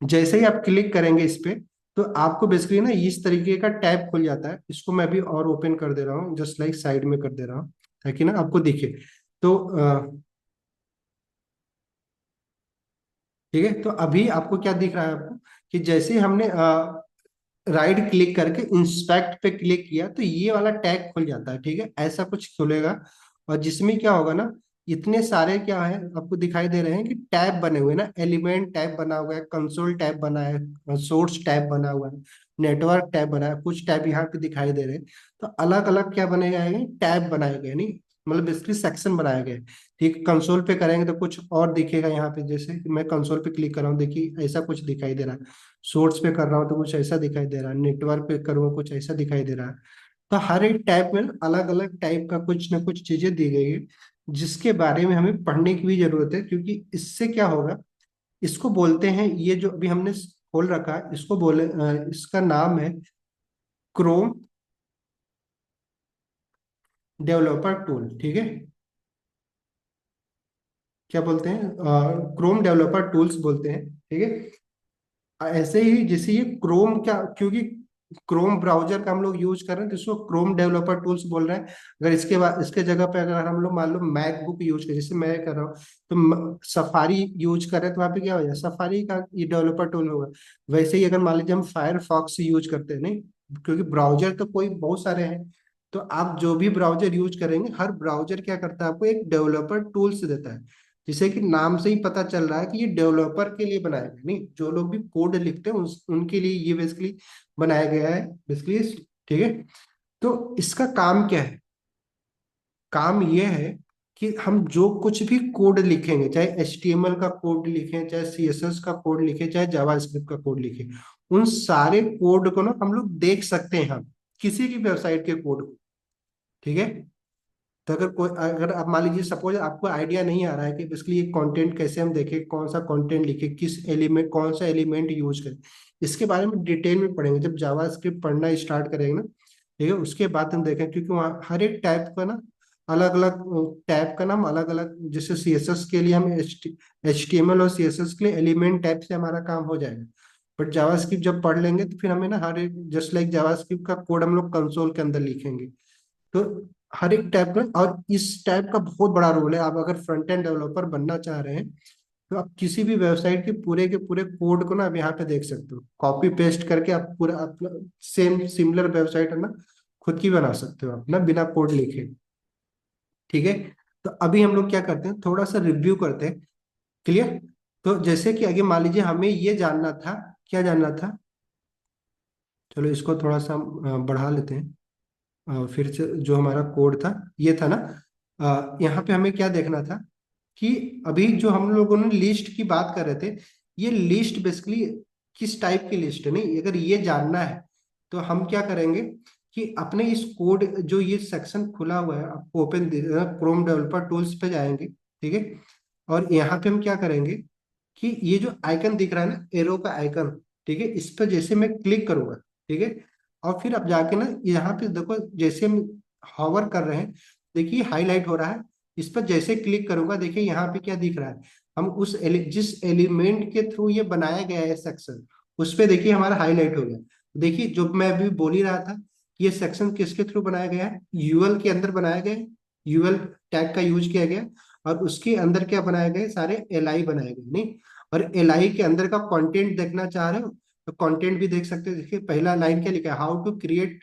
जैसे ही आप क्लिक करेंगे इस पे, तो आपको बेसिकली ना इस तरीके का टैब खुल जाता है। इसको मैं भी और ओपन कर दे रहा हूँ, जस्ट लाइक साइड में कर दे रहा हूँ ताकि ना आपको दिखे। तो ठीक है। तो अभी आपको क्या दिख रहा है आपको, कि जैसे हमने राइट क्लिक करके इंस्पेक्ट पे क्लिक किया तो ये वाला टैग खुल जाता है, ठीक है, ऐसा कुछ खुलेगा। और जिसमें क्या होगा ना, इतने सारे क्या है आपको दिखाई दे रहे हैं कि टैब बने हुए हैं ना, एलिमेंट टैब बना हुआ है, कंसोल टैब बना है, सोर्स टैब बना हुआ है, नेटवर्क टैब बना है, कुछ टैब यहाँ पे दिखाई दे रहे हैं। तो अलग अलग क्या बने गए, टैब बनाए गए, नहीं मतलब बेसिकली सेक्शन बनाए गए। ठीक, कंसोल पे करेंगे तो कुछ और दिखेगा यहाँ पे, जैसे कि मैं कंसोल पे क्लिक कर रहा हूँ, देखिए ऐसा कुछ दिखाई दे रहा है। सोर्स पे कर रहा हूँ तो कुछ ऐसा दिखाई दे रहा है, नेटवर्क पे करूँगा कुछ ऐसा दिखाई दे रहा है। तो हर एक टाइप में अलग अलग टाइप का कुछ ना कुछ चीजें दी गई है, जिसके बारे में हमें पढ़ने की भी जरूरत है, क्योंकि इससे क्या होगा, इसको बोलते हैं, ये जो अभी हमने खोल रखा है इसको बोले इसका नाम है क्रोम डेवलपर टूल, ठीक है। क्या बोलते हैं, क्रोम डेवलपर टूल्स बोलते हैं, ठीक है। ऐसे ही जैसे ये क्रोम, क्या क्योंकि क्रोम ब्राउजर का हम लोग यूज कर रहे हैं तो इसको क्रोम डेवलपर टूल्स बोल रहे हैं। अगर इसके बाद इसके जगह पे अगर हम लोग मान लो मैकबुक यूज करें, जैसे मैं कर रहा हूँ, तो सफारी यूज कर रहे हैं तो वहाँ पे क्या हो जाए, सफारी का ये डेवलपर टूल होगा। वैसे ही अगर मान लीजिए हम फायरफॉक्स यूज करते हैं, नहीं, क्योंकि ब्राउजर तो कोई बहुत सारे हैं, तो आप जो भी ब्राउजर यूज करेंगे, हर ब्राउजर क्या करता है, आपको एक डेवलपर टूल्स देता है। जिसे कि नाम से ही पता चल रहा है कि ये डेवलपर के लिए बनाया गया, नहीं जो लोग भी कोड लिखते हैं उनके लिए ये बेसिकली बनाया गया है बेसिकली, ठीक है। तो इसका काम क्या है, काम ये है कि हम जो कुछ भी कोड लिखेंगे, चाहे HTML का कोड लिखें, चाहे CSS का कोड लिखें, चाहे जावास्क्रिप्ट का कोड लिखें, उन सारे कोड को ना हम लोग देख सकते हैं, हम किसी भी वेबसाइट के कोड को, ठीक है। तो अगर आप मान लीजिए सपोज आपको आइडिया नहीं आ रहा है कि बेसिकली ये कंटेंट कैसे हम देखें, कौन सा कंटेंट लिखे, किस एलिमेंट, कौन सा एलिमेंट यूज करें, इसके बारे में डिटेल में पढ़ेंगे जब जावास्क्रिप्ट पढ़ना स्टार्ट करेंगे ना, ठीक है, उसके बाद हम देखें, क्योंकि वहाँ हर एक टाइप का ना अलग अलग टैब का नाम अलग अलग, जैसे CSS के लिए हम HTML और CSS के लिए एलिमेंट टाइप से हमारा काम हो जाएगा। बट जावास्क्रिप्ट जब पढ़ लेंगे तो फिर हमें ना हर एक, जस्ट लाइक जावास्क्रिप्ट का कोड हम लोग कंसोल के अंदर लिखेंगे। तो हर एक टैब में, और इस टैब का बहुत बड़ा रोल है, आप अगर फ्रंट एंड डेवलपर बनना चाह रहे हैं तो आप किसी भी वेबसाइट के पूरे कोड को ना आप यहाँ पे देख सकते हो, कॉपी पेस्ट करके आप पूरा अपना सेम सिमिलर वेबसाइट है ना खुद की बना सकते हो अपना, बिना कोड लिखे, ठीक है। तो अभी हम लोग क्या करते हैं, थोड़ा सा रिव्यू करते हैं, क्लियर। तो जैसे कि आगे मान लीजिए हमें ये जानना था, क्या जानना था, चलो इसको थोड़ा सा हम, बढ़ा लेते हैं। फिर से जो हमारा कोड था ये था ना, यहाँ पे हमें क्या देखना था कि अभी जो हम लोगों ने लिस्ट की बात कर रहे थे, ये लिस्ट बेसिकली किस टाइप की लिस्ट है, नहीं अगर ये जानना है तो हम क्या करेंगे कि अपने इस कोड, जो ये सेक्शन खुला हुआ है आपको ओपन, क्रोम डेवलपर टूल्स पे जाएंगे, ठीक है। और यहाँ पे हम क्या करेंगे कि ये जो आइकन दिख रहा है ना, एरो का आइकन, ठीक है, इस पर जैसे मैं क्लिक करूंगा, ठीक है, और फिर अब जाके ना यहाँ पे देखो, जैसे हम हॉवर कर रहे हैं, देखिए हाईलाइट हो रहा है, इस पर जैसे क्लिक करूंगा देखिए यहाँ पे क्या दिख रहा है, हम जिस एलिमेंट के थ्रू ये बनाया गया है सेक्शन, उस पे देखिए हमारा हाईलाइट हो गया। देखिए जो मैं अभी बोल ही रहा था, ये सेक्शन किसके थ्रू बनाया गया है, यूएल के अंदर बनाया गया है, यूएल टैग का यूज किया गया, और उसके अंदर क्या बनाए गए, सारे LI बनाए गए, नहीं। और LI के अंदर का कंटेंट देखना चाह रहे हो तो कंटेंट भी देख सकते हो, देखिए पहला लाइन क्या लिखा है, how to create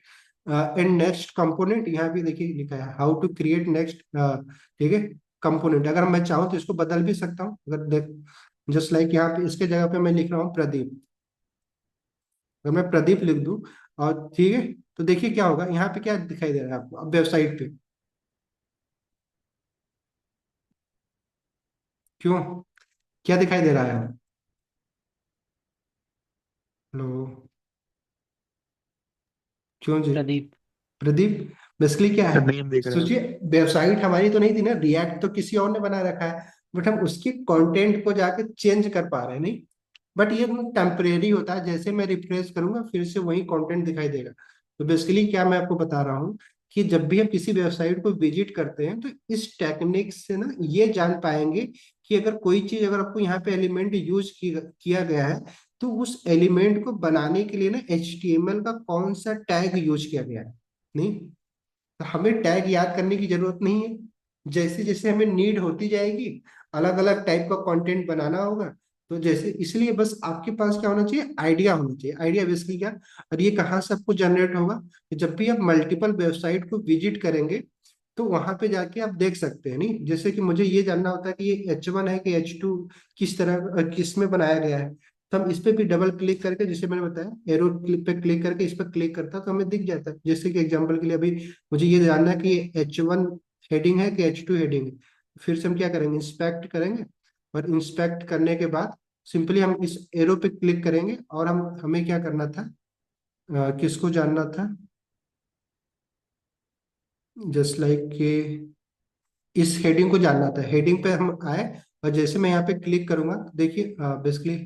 and next component, यहाँ पे देखिए लिखा है हाउ टू क्रिएट नेक्स्ट, ठीक है, कंपोनेंट। अगर मैं चाहूँ तो इसको बदल भी सकता हूँ, अगर देख, जस्ट लाइक यहाँ पे इसके जगह पे मैं लिख रहा हूँ प्रदीप, अगर मैं प्रदीप लिख दूं, और ठीक है, तो देखिए क्या होगा, यहाँ पे क्या दिखाई दे रहा है आपको अब वेबसाइट पे, क्यों, क्या दिखाई दे रहा है, हेलो, क्यों जी, प्रदीप। प्रदीप, बेसिकली क्या है, नेम देख रहे हैं सोचिए वेबसाइट हमारी तो नहीं थी ना, रिएक्ट तो किसी और ने बना रखा है, बट हम उसके कंटेंट को जाके चेंज कर पा रहे हैं, नहीं। बट ये टेम्परेरी होता है, जैसे मैं रिफ्रेश करूंगा फिर से वही कंटेंट दिखाई देगा। तो बेसिकली क्या मैं आपको बता रहा हूँ कि जब भी हम किसी वेबसाइट को विजिट करते हैं तो इस टेक्निक से ना ये जान पाएंगे कि अगर कोई चीज, अगर आपको यहाँ पे एलिमेंट यूज किया गया है, तो उस एलिमेंट को बनाने के लिए ना HTML का कौन सा टैग यूज किया गया है, नहीं। तो हमें टैग याद करने की जरूरत नहीं है, जैसे जैसे हमें नीड होती जाएगी, अलग अलग टाइप का कंटेंट बनाना होगा, तो जैसे इसलिए बस आपके पास क्या होना चाहिए, आइडिया होना चाहिए। आइडिया बेसिकली क्या, और ये कहाँ से आपको जनरेट होगा, कि जब भी आप मल्टीपल वेबसाइट को विजिट करेंगे तो वहां पे जाके आप देख सकते हैं। नहीं, जैसे कि मुझे ये जानना होता है कि ये H1 है कि H2, किस तरह किस में बनाया गया है, तो हम इस पे भी डबल क्लिक करके, जैसे मैंने बताया एरो क्लिक पे क्लिक करके इस पर क्लिक करता तो हमें दिख जाता है। जैसे कि एग्जांपल के लिए अभी मुझे ये जानना है कि ये H1 हेडिंग है कि H2 हेडिंग है, फिर से हम क्या करेंगे, इंस्पेक्ट करेंगे, और इंस्पेक्ट करने के बाद सिंपली हम इस एरो पे क्लिक करेंगे, और हमें क्या करना था, किसको जानना था, जस्ट लाइक कि इस हेडिंग को जानना था। हेडिंग पे हम आए, और जैसे मैं यहाँ पे क्लिक करूंगा तो देखिए बेसिकली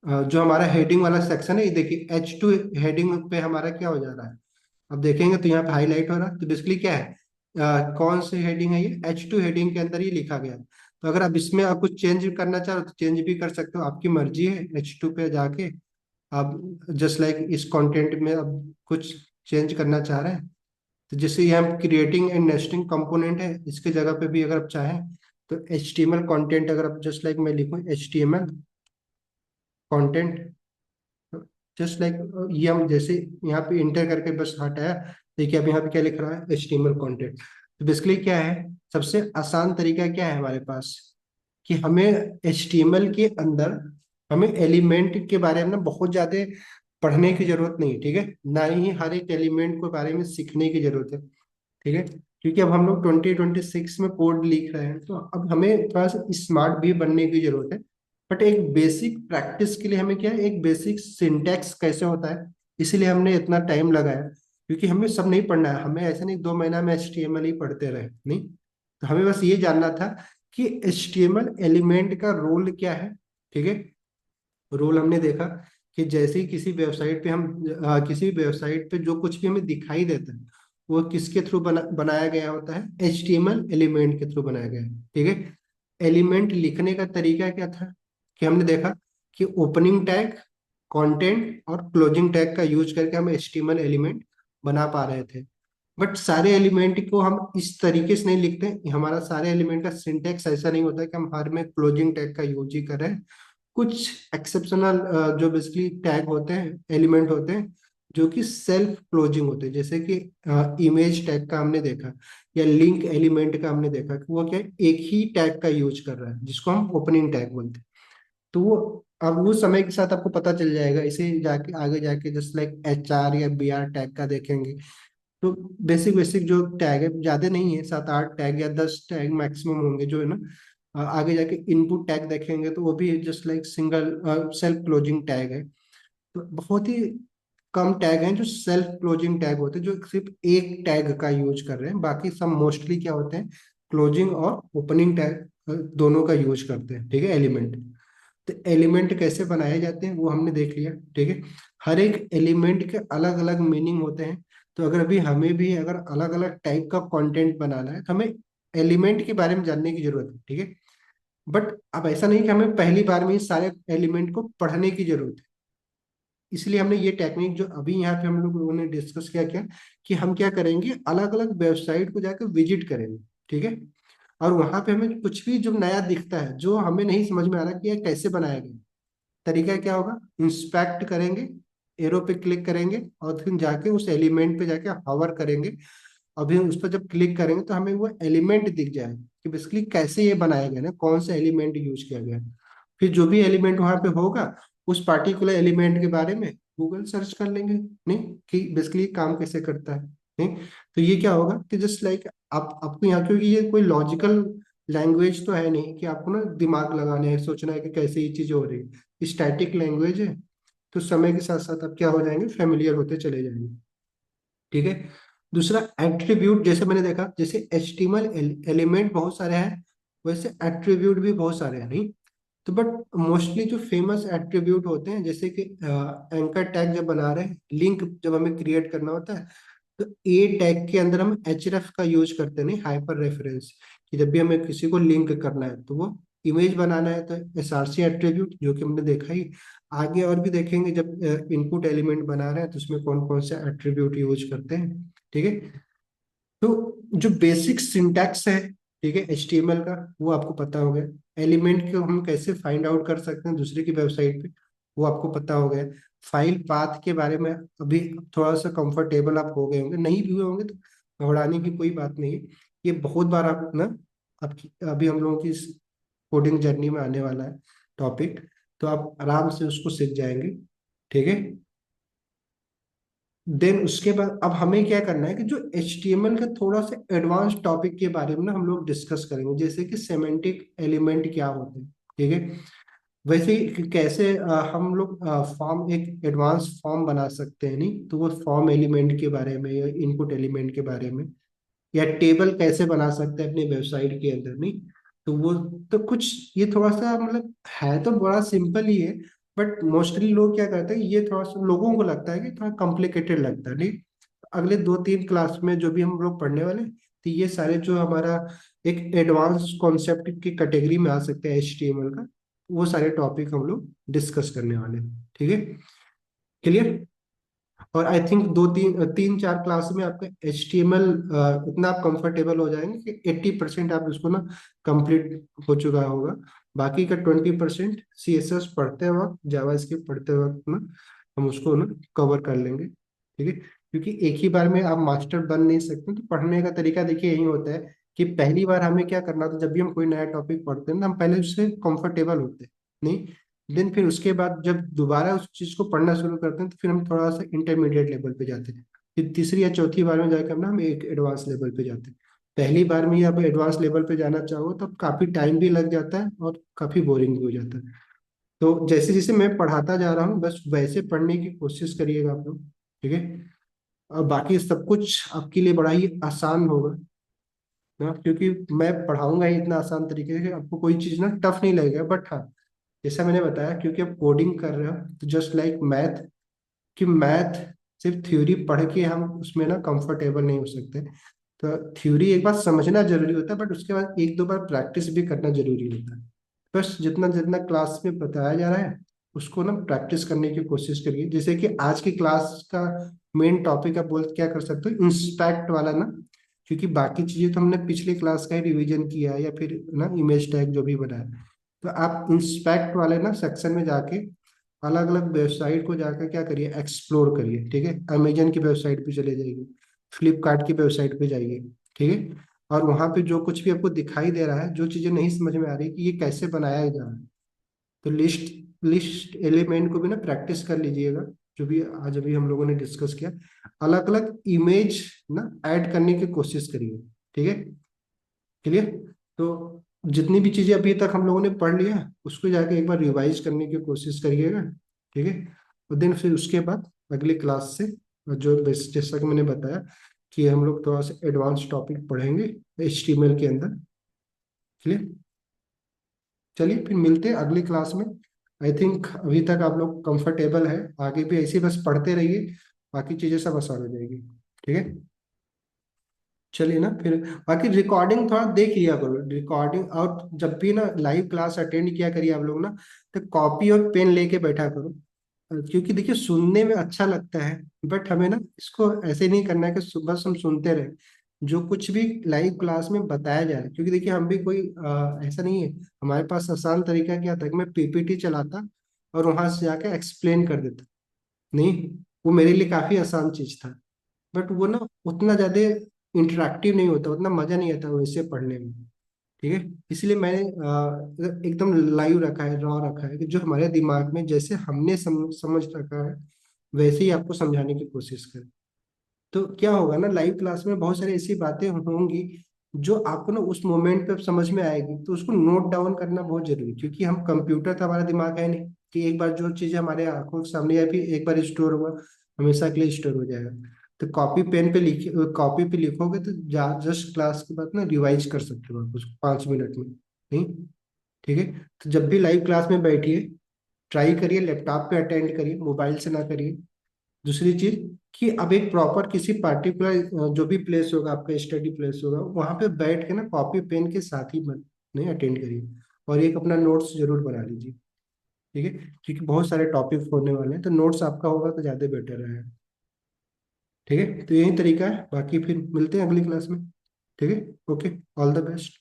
जो हमारा हेडिंग वाला सेक्शन है, ये देखिए H2 हेडिंग पे हमारा क्या हो जा रहा है। अब देखेंगे तो यहाँ पे हाईलाइट हो रहा है, तो बेसिकली क्या है, कौन सी हेडिंग है, ये H2 हेडिंग के अंदर ही लिखा गया है। तो अगर आप इसमें आप कुछ चेंज करना चाहो तो चेंज भी कर सकते हो, आपकी मर्जी है। H2 पे जाके आप जस्ट लाइक इस कंटेंट में अब कुछ चेंज करना चाह रहे हैं, तो जैसे यहाँ क्रिएटिंग एंड नेस्टिंग कंपोनेंट है, इसके जगह पे भी अगर आप चाहें तो HTML कंटेंट, अगर आप जस्ट लाइक मैं लिखूँ HTML कंटेंट, जस्ट लाइक ये हम जैसे यहाँ पे इंटर करके बस हटाया, देखिए अब यहाँ पे क्या लिख रहा है, HTML कंटेंट। तो बेसिकली क्या है, सबसे आसान तरीका क्या है हमारे पास, कि हमें HTML के अंदर हमें एलिमेंट के बारे में ना बहुत ज्यादा पढ़ने की जरूरत नहीं है, ठीक है, ना ही हर एक एलिमेंट के बारे में सीखने की जरूरत है, ठीक है। क्योंकि अब हम लोग 2026 में कोड लिख रहे हैं, तो अब हमें थोड़ा सा स्मार्ट भी बनने की जरूरत है। बट एक बेसिक प्रैक्टिस के लिए हमें क्या है, एक बेसिक सिंटैक्स कैसे होता है, इसीलिए हमने इतना टाइम लगाया। क्योंकि हमें सब नहीं पढ़ना है, हमें ऐसा नहीं 2 महीना में HTML ही पढ़ते रहे, नहीं। तो हमें बस ये जानना था कि HTML एलिमेंट का रोल क्या है, ठीक है। रोल हमने देखा कि जैसे ही किसी वेबसाइट पे हम किसी वेबसाइट पे जो कुछ भी हमें दिखाई देता है, वो किसके थ्रू बनाया गया होता है, HTML एलिमेंट के थ्रू बनाया गया है, ठीक है। एलिमेंट लिखने का तरीका क्या था, कि हमने देखा कि ओपनिंग टैग, कंटेंट और क्लोजिंग टैग का यूज करके हम HTML एलिमेंट बना पा रहे थे। बट सारे एलिमेंट को हम इस तरीके से नहीं लिखते, हमारा सारे एलिमेंट का सिंटेक्स ऐसा नहीं होता कि हम हर में क्लोजिंग टैग का यूज ही कर रहे हैं। कुछ एक्सेप्शनल जो बेसिकली टैग होते हैं, एलिमेंट होते हैं, जो कि सेल्फ क्लोजिंग होते हैं, जैसे कि इमेज टैग का हमने देखा, या लिंक एलिमेंट का हमने देखा, कि वो क्या है, एक ही टैग का यूज कर रहा है, जिसको हम ओपनिंग टैग बोलते हैं। तो वो अब वो समय के साथ आपको पता चल जाएगा, इसे जाके आगे जाके जस्ट लाइक HR या BR टैग का देखेंगे, तो बेसिक बेसिक जो टैग है, ज्यादा नहीं है, 7-8 टैग या 10 टैग मैक्सिमम होंगे जो है ना। आगे जाके इनपुट टैग देखेंगे तो वो भी just like single self closing tag है। तो बहुत ही कम टैग हैं जो सेल्फ क्लोजिंग टैग होते हैं, जो सिर्फ एक टैग का यूज कर रहे हैं। बाकी सब मोस्टली क्या होते हैं, क्लोजिंग और ओपनिंग टैग दोनों का यूज करते हैं, ठीक है, एलिमेंट। तो एलिमेंट कैसे बनाए जाते हैं वो हमने देख लिया, ठीक है। हर एक एलिमेंट के अलग अलग मीनिंग होते हैं। तो अगर अभी हमें भी अगर अलग अलग टाइप का कंटेंट बनाना है, तो हमें एलिमेंट के बारे में जानने की जरूरत है, ठीक है। बट अब ऐसा नहीं कि हमें पहली बार में ही सारे एलिमेंट को पढ़ने की जरूरत है। इसलिए हमने ये टेक्निक जो अभी यहाँ पे हम लोगों ने डिस्कस किया, क्या कि हम क्या करेंगे, अलग अलग वेबसाइट को जाकर विजिट करेंगे, ठीक है। और वहां पे हमें कुछ भी जो नया दिखता है, जो हमें नहीं समझ में आ रहा कि यह कैसे बनाया गया, तरीका क्या होगा, इंस्पेक्ट करेंगे, एरो पे क्लिक करेंगे, और फिर जाके उस एलिमेंट पे जाके हॉवर करेंगे। अभी उस पर जब क्लिक करेंगे तो हमें वो एलिमेंट दिख जाएगा, कि बेसिकली कैसे ये बनाया गया ना, कौन सा एलिमेंट यूज किया गया है। फिर जो भी एलिमेंट वहां पे होगा, उस पार्टिकुलर एलिमेंट के बारे में गूगल सर्च कर लेंगे, नहीं, कि बेसिकली काम कैसे करता है, नहीं। तो ये क्या होगा कि जस्ट लाइक आप आपको यहाँ, क्योंकि ये कोई लॉजिकल लैंग्वेज तो है नहीं कि आपको ना दिमाग लगाना है, सोचना है कि कैसे ये चीजें हो रही है, स्टैटिक लैंग्वेज है। तो समय के साथ साथ आप क्या हो जाएंगे, फेमिलियर होते चले जाएंगे, ठीक है। दूसरा एट्रीब्यूट, जैसे मैंने देखा, जैसे HTML एलिमेंट बहुत सारे हैं, वैसे एट्रीब्यूट भी बहुत सारे हैं, नहीं। तो बट मोस्टली जो फेमस एट्रीब्यूट होते हैं, जैसे कि एंकर टैग जब बना रहे हैं, लिंक जब हमें क्रिएट करना होता है, तो ए टैग के अंदर हम href का यूज करते हैं, नहीं, हाइपर रेफरेंस, कि जब भी हमें किसी को लिंक करना है, तो वो इमेज बनाना है तो SRC एट्रीब्यूट, जो कि हमने देखा ही। आगे और भी देखेंगे, जब इनपुट एलिमेंट बना रहे हैं तो उसमें कौन कौन से एट्रीब्यूट यूज करते हैं, ठीक है। तो जो बेसिक सिंटैक्स है ठीक है, HTML का वो आपको पता हो गया। एलिमेंट को हम कैसे फाइंड आउट कर सकते हैं दूसरे की वेबसाइट पे, वो आपको पता हो गया। फाइल पाथ के बारे में अभी थोड़ा सा कंफर्टेबल आप हो गए होंगे, नहीं भी हुए होंगे तो घबराने की कोई बात नहीं है। ये बहुत बार आप ना, आपकी अभी हम लोगों की कोडिंग जर्नी में आने वाला है टॉपिक, तो आप आराम से उसको सीख जाएंगे। ठीक है, देन उसके बाद अब हमें क्या करना है कि जो HTML का थोड़ा सा एडवांस टॉपिक के बारे में ना हम लोग डिस्कस करेंगे, जैसे कि सेमेंटिक एलिमेंट क्या होते हैं। ठीक है, वैसे ही कैसे हम लोग फॉर्म, एक एडवांस फॉर्म बना सकते हैं, नहीं तो वो फॉर्म एलिमेंट के बारे में या इनपुट एलिमेंट के बारे में, या टेबल कैसे बना सकते हैं अपनी वेबसाइट के अंदर, नहीं तो वो, तो कुछ ये थोड़ा सा मतलब है तो बड़ा सिंपल ही है, बट मोस्टली लोग क्या करते हैं, ये थोड़ा सा लोगों को लगता है कि थोड़ा कॉम्प्लिकेटेड लगता है, नहीं। अगले 2-3 क्लास में जो भी हम लोग पढ़ने वाले हैं, तो ये सारे जो हमारा एक एडवांस कॉन्सेप्ट की कैटेगरी में आ सकते हैं HTML का, वो सारे टॉपिक हम लोग डिस्कस करने वाले हैं। ठीक है, क्लियर। और आई थिंक 3-4 क्लास में आपका HTML इतना आप कंफर्टेबल हो जाएंगे कि 80% आप उसको ना कंप्लीट हो चुका होगा। बाकी का 20% CSS पढ़ते वक्त, जावास्क्रिप्ट पढ़ते वक्त ना हम उसको ना कवर कर लेंगे। ठीक है, क्योंकि एक ही बार में आप मास्टर बन नहीं सकते, तो पढ़ने का तरीका देखिए यही होता है कि पहली बार हमें क्या करना था, जब भी हम कोई नया टॉपिक पढ़ते हैं ना, हम पहले उससे कंफर्टेबल होते हैं, नहीं। देन फिर उसके बाद जब दोबारा उस चीज को पढ़ना शुरू करते हैं, तो फिर हम थोड़ा सा इंटरमीडिएट लेवल पे जाते हैं। फिर तीसरी या चौथी बार में जाकर हम एक एडवांस लेवल पे जाते हैं। पहली बार में ही आप एडवांस लेवल पे जाना चाहो तो काफी टाइम भी लग जाता है और काफी बोरिंग भी हो जाता है। तो जैसे जैसे मैं पढ़ाता जा रहा हूँ, बस वैसे पढ़ने की कोशिश करिएगा आप लोग। ठीक है, और बाकी सब कुछ आपके लिए बड़ा ही आसान होगा ना, क्योंकि मैं पढ़ाऊंगा ही इतना आसान तरीके से कि आपको कोई चीज ना टफ नहीं लगेगा। बट हाँ, जैसा मैंने बताया, क्योंकि आप कोडिंग कर रहे हो, तो जस्ट लाइक मैथ, कि मैथ सिर्फ थ्योरी पढ़ के हम उसमें ना कंफर्टेबल नहीं हो सकते। तो थ्योरी एक बार समझना जरूरी होता है, बट उसके बाद 1-2 बार प्रैक्टिस भी करना जरूरी होता है। बस जितना जितना क्लास में बताया जा रहा है, उसको ना प्रैक्टिस करने की कोशिश करिए। जैसे कि आज की क्लास का मेन टॉपिक आप बोल क्या कर सकते हो, इंस्पेक्ट वाला ना, क्योंकि बाकी चीजें तो हमने पिछली क्लास का ही रिवीजन किया है, या फिर ना इमेज टैग जो भी बनाया। तो आप इंस्पेक्ट वाले ना सेक्शन में जाके अलग अलग वेबसाइट को जाकर क्या करिए, एक्सप्लोर करिए। ठीक है, अमेजन की वेबसाइट पे चले जाइए, फ्लिपकार्ट की वेबसाइट पे जाइए। ठीक है, और वहां पे जो कुछ भी आपको दिखाई दे रहा है, जो चीजें नहीं समझ में आ रही कि ये कैसे बनाया जा रहा है, तो लिस्ट लिस्ट एलिमेंट को भी ना प्रैक्टिस कर लीजिएगा, जो भी आज अभी हम लोगों ने डिस्कस किया। अलग अलग इमेज ना ऐड करने की कोशिश करिए। ठीक है, क्लियर। तो जितनी भी चीजें अभी तक हम लोगों ने पढ़ लिया, उसको जाके एक बार रिवाइज करने की कोशिश करिएगा। ठीक है, और देन फिर उसके बाद अगली क्लास से जो जैसा कि मैंने बताया कि हम लोग थोड़ा सा एडवांस टॉपिक पढ़ेंगे HTML के अंदर। क्लियर, चलिए फिर मिलते हैं अगली क्लास में। आई थिंक अभी तक आप लोग कंफर्टेबल है, आगे भी ऐसे ही बस पढ़ते रहिए, बाकी चीजें सब आसान हो जाएगी। ठीक है, चलिए ना फिर। बाकी रिकॉर्डिंग थोड़ा देख लिया करो, रिकॉर्डिंग, और जब भी ना लाइव क्लास अटेंड किया करिए आप लोग ना, तो कॉपी और पेन लेके बैठा करो। क्योंकि देखिए सुनने में अच्छा लगता है, बट हमें ना इसको ऐसे नहीं करना है कि बस हम सुनते रहे। जो कुछ भी लाइव क्लास में बताया जा रहा है, क्योंकि देखिए हम भी कोई ऐसा नहीं है, हमारे पास आसान तरीका क्या था कि मैं PPT चलाता और वहां से जाके एक्सप्लेन कर देता, नहीं, वो मेरे लिए काफी आसान चीज था। बट वो ना उतना ज्यादा इंटरेक्टिव नहीं होता, उतना मजा नहीं आता वैसे पढ़ने में। ठीक है, इसलिए मैंने एकदम लाइव रखा है, रॉ रखा है, कि जो हमारे दिमाग में जैसे हमने समझ रखा है, वैसे ही आपको समझाने की कोशिश करें। तो क्या होगा ना, लाइव क्लास में बहुत सारी ऐसी बातें होंगी जो आपको ना उस मोमेंट पे समझ में आएगी, तो उसको नोट डाउन करना बहुत जरूरी है, क्योंकि हम कंप्यूटर तो हमारा दिमाग है नहीं कि एक बार जो चीज़ हमारे आंखों के सामने या फिर एक बार स्टोर हुआ हमेशा के लिए स्टोर हो जाएगा। तो कॉपी पेन पे लिखी, कॉपी पे लिखोगे तो जस्ट क्लास के बाद ना रिवाइज कर सकते हो आप उसको 5 मिनट में, नहीं। ठीक है, तो जब भी लाइव क्लास में बैठिए, ट्राई करिए लैपटॉप पे अटेंड करिए, मोबाइल से ना करिए। दूसरी चीज कि अब एक प्रॉपर किसी पार्टिकुलर जो भी प्लेस होगा, आपका स्टडी प्लेस होगा, वहां पे बैठ के ना कॉपी पेन के साथ ही नहीं अटेंड करिए, और एक अपना नोट्स जरूर बना लीजिए। ठीक है, क्योंकि बहुत सारे टॉपिक होने वाले हैं, तो नोट्स आपका होगा तो ज्यादा बेटर रहेगा। ठीक है, तो यही तरीका है, बाकी फिर मिलते हैं अगली क्लास में। ठीक है, ओके, ऑल द बेस्ट।